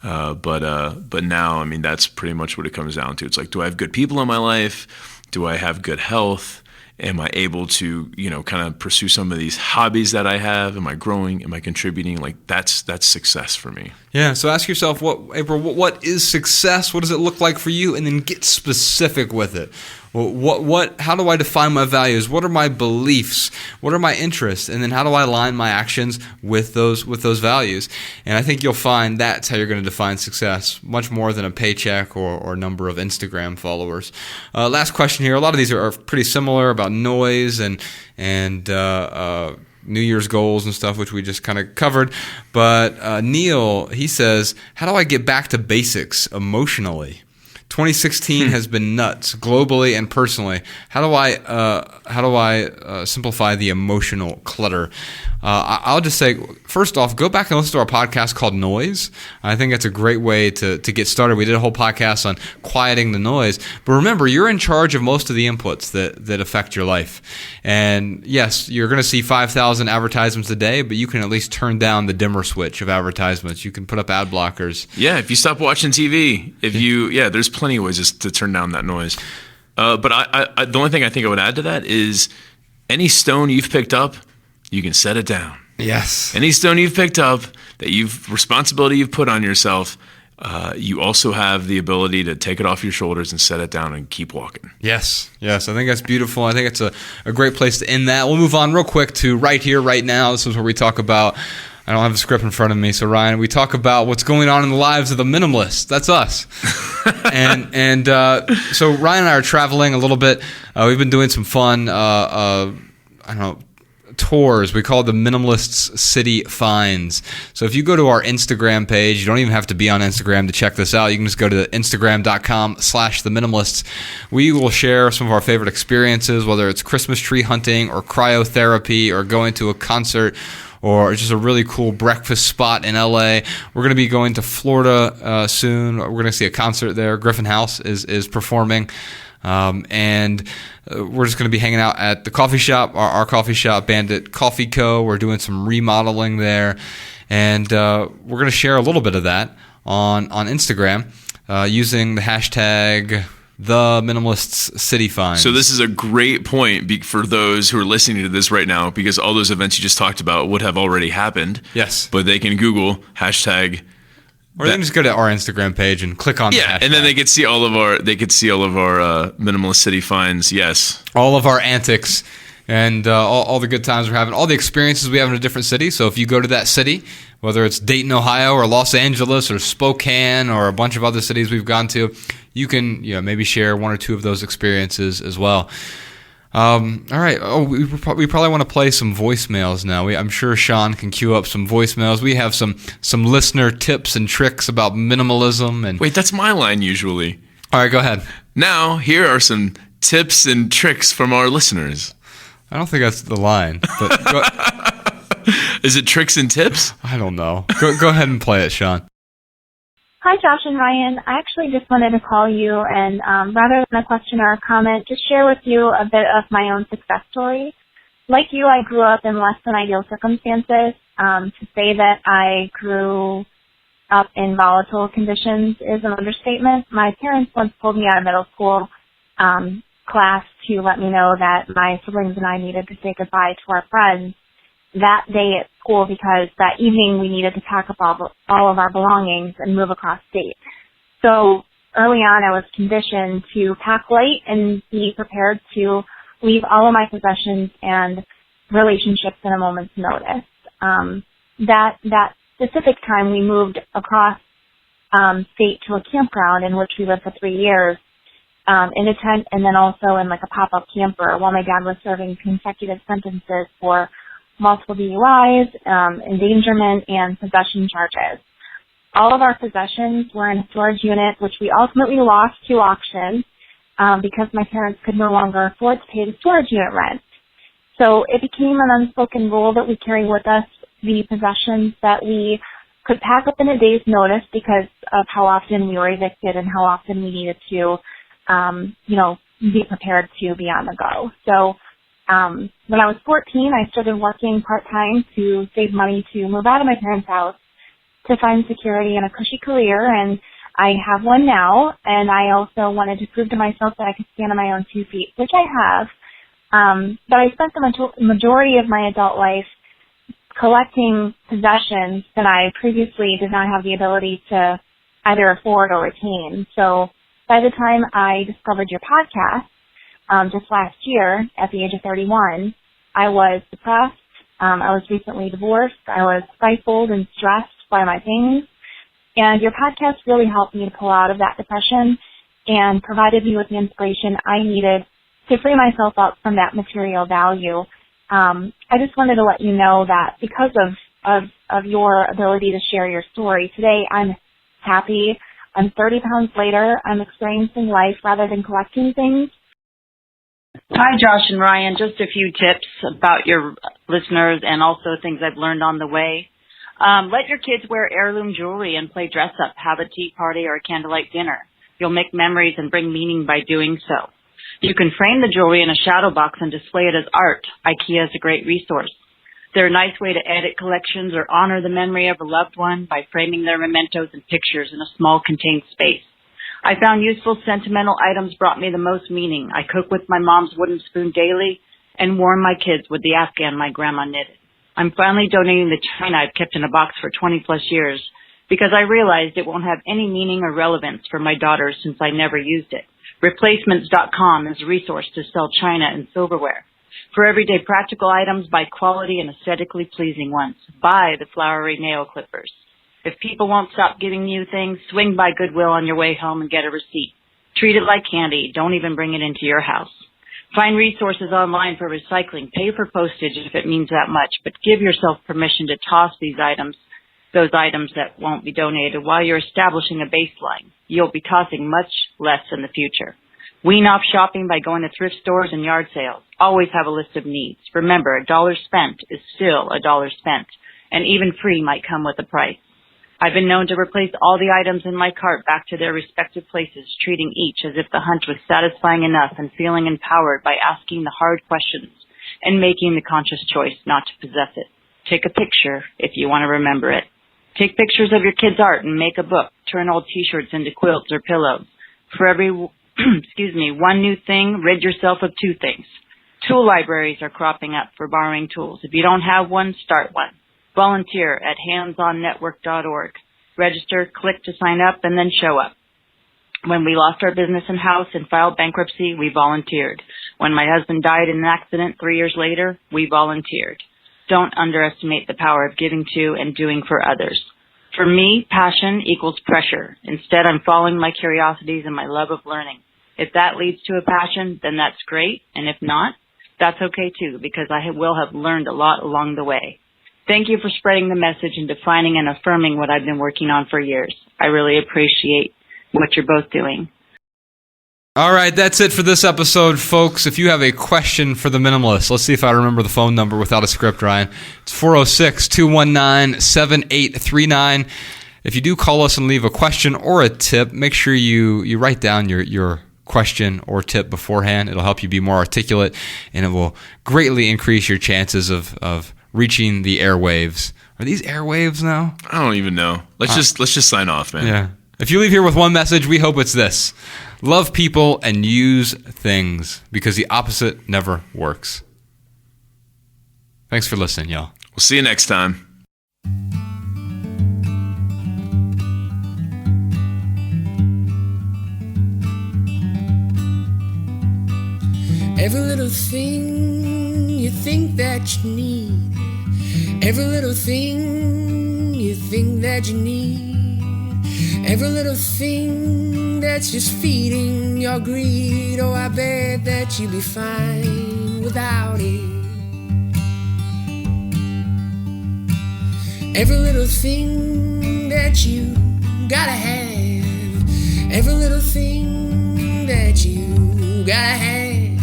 But now, I mean, that's pretty much what it comes down to. It's like, do I have good people in my life? Do I have good health? Am I able to, kind of pursue some of these hobbies that I have? Am I growing? Am I contributing? Like that's success for me. Yeah. So ask yourself, what is success? What does it look like for you? And then get specific with it. How do I define my values? What are my beliefs? What are my interests? And then how do I align my actions with those values? And I think you'll find that's how you're going to define success, much more than a paycheck or number of Instagram followers. Last question here. A lot of these are pretty similar about noise and New Year's goals and stuff, which we just kind of covered. But Neil, he says, how do I get back to basics emotionally? 2016 has been nuts, globally and personally. How do I simplify the emotional clutter? I'll just say, first off, go back and listen to our podcast called Noise. I think that's a great way to get started. We did a whole podcast on quieting the noise. But remember, you're in charge of most of the inputs that affect your life. And yes, you're going to see 5,000 advertisements a day, but you can at least turn down the dimmer switch of advertisements. You can put up ad blockers. Yeah, if you stop watching TV, there's plenty of ways to turn down that noise. But I the only thing I think I would add to that is any stone you've picked up, you can set it down. Yes. Any stone you've picked up, responsibility you've put on yourself, you also have the ability to take it off your shoulders and set it down and keep walking. Yes. I think that's beautiful. I think it's a great place to end that. We'll move on real quick to Right Here, Right Now. This is where we talk about, I don't have the script in front of me, so Ryan, we talk about what's going on in the lives of the minimalists. That's us. and so Ryan and I are traveling a little bit. We've been doing some fun, tours. We call it the Minimalists City Finds. So if you go to our Instagram page, you don't even have to be on Instagram to check this out. You can just go to instagram.com/theminimalists. We will share some of our favorite experiences, whether it's Christmas tree hunting or cryotherapy or going to a concert or just a really cool breakfast spot in LA. We're going to be going to Florida soon. We're going to see a concert there. Griffin House is performing. And we're just going to be hanging out at the coffee shop, our coffee shop, Bandit Coffee Co. We're doing some remodeling there. And we're going to share a little bit of that on Instagram using the hashtag The Minimalists City Finds. So this is a great point for those who are listening to this right now, because all those events you just talked about would have already happened. Yes. But they can Google hashtag. Or they can just go to our Instagram page and click on the hashtag. And then they could see all of our Minimalist City Finds. Yes. All of our antics and all the good times we're having, all the experiences we have in a different city. So if you go to that city, whether it's Dayton, Ohio, or Los Angeles, or Spokane, or a bunch of other cities we've gone to, you can maybe share one or two of those experiences as well. All right. Oh, we probably want to play some voicemails now. I'm sure Sean can queue up some voicemails. We have some listener tips and tricks about minimalism. And wait, that's my line usually. All right, go ahead. Now, here are some tips and tricks from our listeners. I don't think that's the line. But is it tricks and tips? I don't know. Go ahead and play it, Sean. Hi, Josh and Ryan. I actually just wanted to call you and rather than a question or a comment, just share with you a bit of my own success story. Like you, I grew up in less than ideal circumstances. To say that I grew up in volatile conditions is an understatement. My parents once pulled me out of middle school class to let me know that my siblings and I needed to say goodbye to our friends that day at school because that evening we needed to pack up all of our belongings and move across state. So early on I was conditioned to pack light and be prepared to leave all of my possessions and relationships in a moment's notice. That specific time we moved across state to a campground in which we lived for 3 years in a tent and then also in like a pop-up camper while my dad was serving consecutive sentences for multiple DUIs, endangerment, and possession charges. All of our possessions were in a storage unit, which we ultimately lost to auction because my parents could no longer afford to pay the storage unit rent. So it became an unspoken rule that we carry with us the possessions that we could pack up in a day's notice because of how often we were evicted and how often we needed to, be prepared to be on the go. So when I was 14, I started working part-time to save money to move out of my parents' house to find security and a cushy career, and I have one now, and I also wanted to prove to myself that I could stand on my own 2 feet, which I have. But I spent the majority of my adult life collecting possessions that I previously did not have the ability to either afford or retain. So by the time I discovered your podcast, just last year, at the age of 31, I was depressed. I was recently divorced. I was stifled and stressed by my things. And your podcast really helped me to pull out of that depression and provided me with the inspiration I needed to free myself up from that material value. I just wanted to let you know that because of your ability to share your story today, I'm happy. I'm 30 pounds later. I'm experiencing life rather than collecting things. Hi, Josh and Ryan. Just a few tips about your listeners and also things I've learned on the way. Let your kids wear heirloom jewelry and play dress up, have a tea party or a candlelight dinner. You'll make memories and bring meaning by doing so. You can frame the jewelry in a shadow box and display it as art. IKEA is a great resource. They're a nice way to edit collections or honor the memory of a loved one by framing their mementos and pictures in a small contained space. I found useful sentimental items brought me the most meaning. I cook with my mom's wooden spoon daily and warm my kids with the Afghan my grandma knitted. I'm finally donating the china I've kept in a box for 20 plus years because I realized it won't have any meaning or relevance for my daughters since I never used it. Replacements.com is a resource to sell china and silverware. For everyday practical items, buy quality and aesthetically pleasing ones. Buy the flowery nail clippers. If people won't stop giving you things, swing by Goodwill on your way home and get a receipt. Treat it like candy. Don't even bring it into your house. Find resources online for recycling. Pay for postage if it means that much, but give yourself permission to toss those items that won't be donated while you're establishing a baseline. You'll be tossing much less in the future. Wean off shopping by going to thrift stores and yard sales. Always have a list of needs. Remember, $1 spent is still $1 spent, and even free might come with a price. I've been known to replace all the items in my cart back to their respective places, treating each as if the hunt was satisfying enough and feeling empowered by asking the hard questions and making the conscious choice not to possess it. Take a picture if you want to remember it. Take pictures of your kids' art and make a book. Turn old t-shirts into quilts or pillows. For every one new thing, rid yourself of two things. Tool libraries are cropping up for borrowing tools. If you don't have one, start one. Volunteer at handsonnetwork.org. Register, click to sign up, and then show up. When we lost our business and house and filed bankruptcy, we volunteered. When my husband died in an accident 3 years later, we volunteered. Don't underestimate the power of giving to and doing for others. For me, passion equals pressure. Instead, I'm following my curiosities and my love of learning. If that leads to a passion, then that's great. And if not, that's okay too, because I will have learned a lot along the way. Thank you for spreading the message and defining and affirming what I've been working on for years. I really appreciate what you're both doing. All right, that's it for this episode, folks. If you have a question for the Minimalists, let's see if I remember the phone number without a script, Ryan. It's 406-219-7839. If you do call us and leave a question or a tip, make sure you write down your question or tip beforehand. It'll help you be more articulate, and it will greatly increase your chances of reaching the airwaves. Are these airwaves now? I don't even know. Let's just sign off, man. Yeah. If you leave here with one message, we hope it's this. Love people and use things, because the opposite never works. Thanks for listening, y'all. We'll see you next time. Every little thing you think that you need, every little thing you think that you need, every little thing that's just feeding your greed. Oh, I bet that you'd be fine without it. Every little thing that you gotta have, every little thing that you gotta have,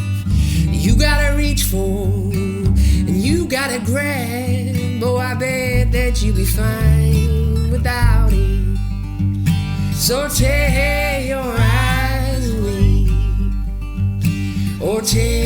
you gotta reach for and you gotta grab. Oh, I bet that you'd be fine without it. So tear your eyes away, or tear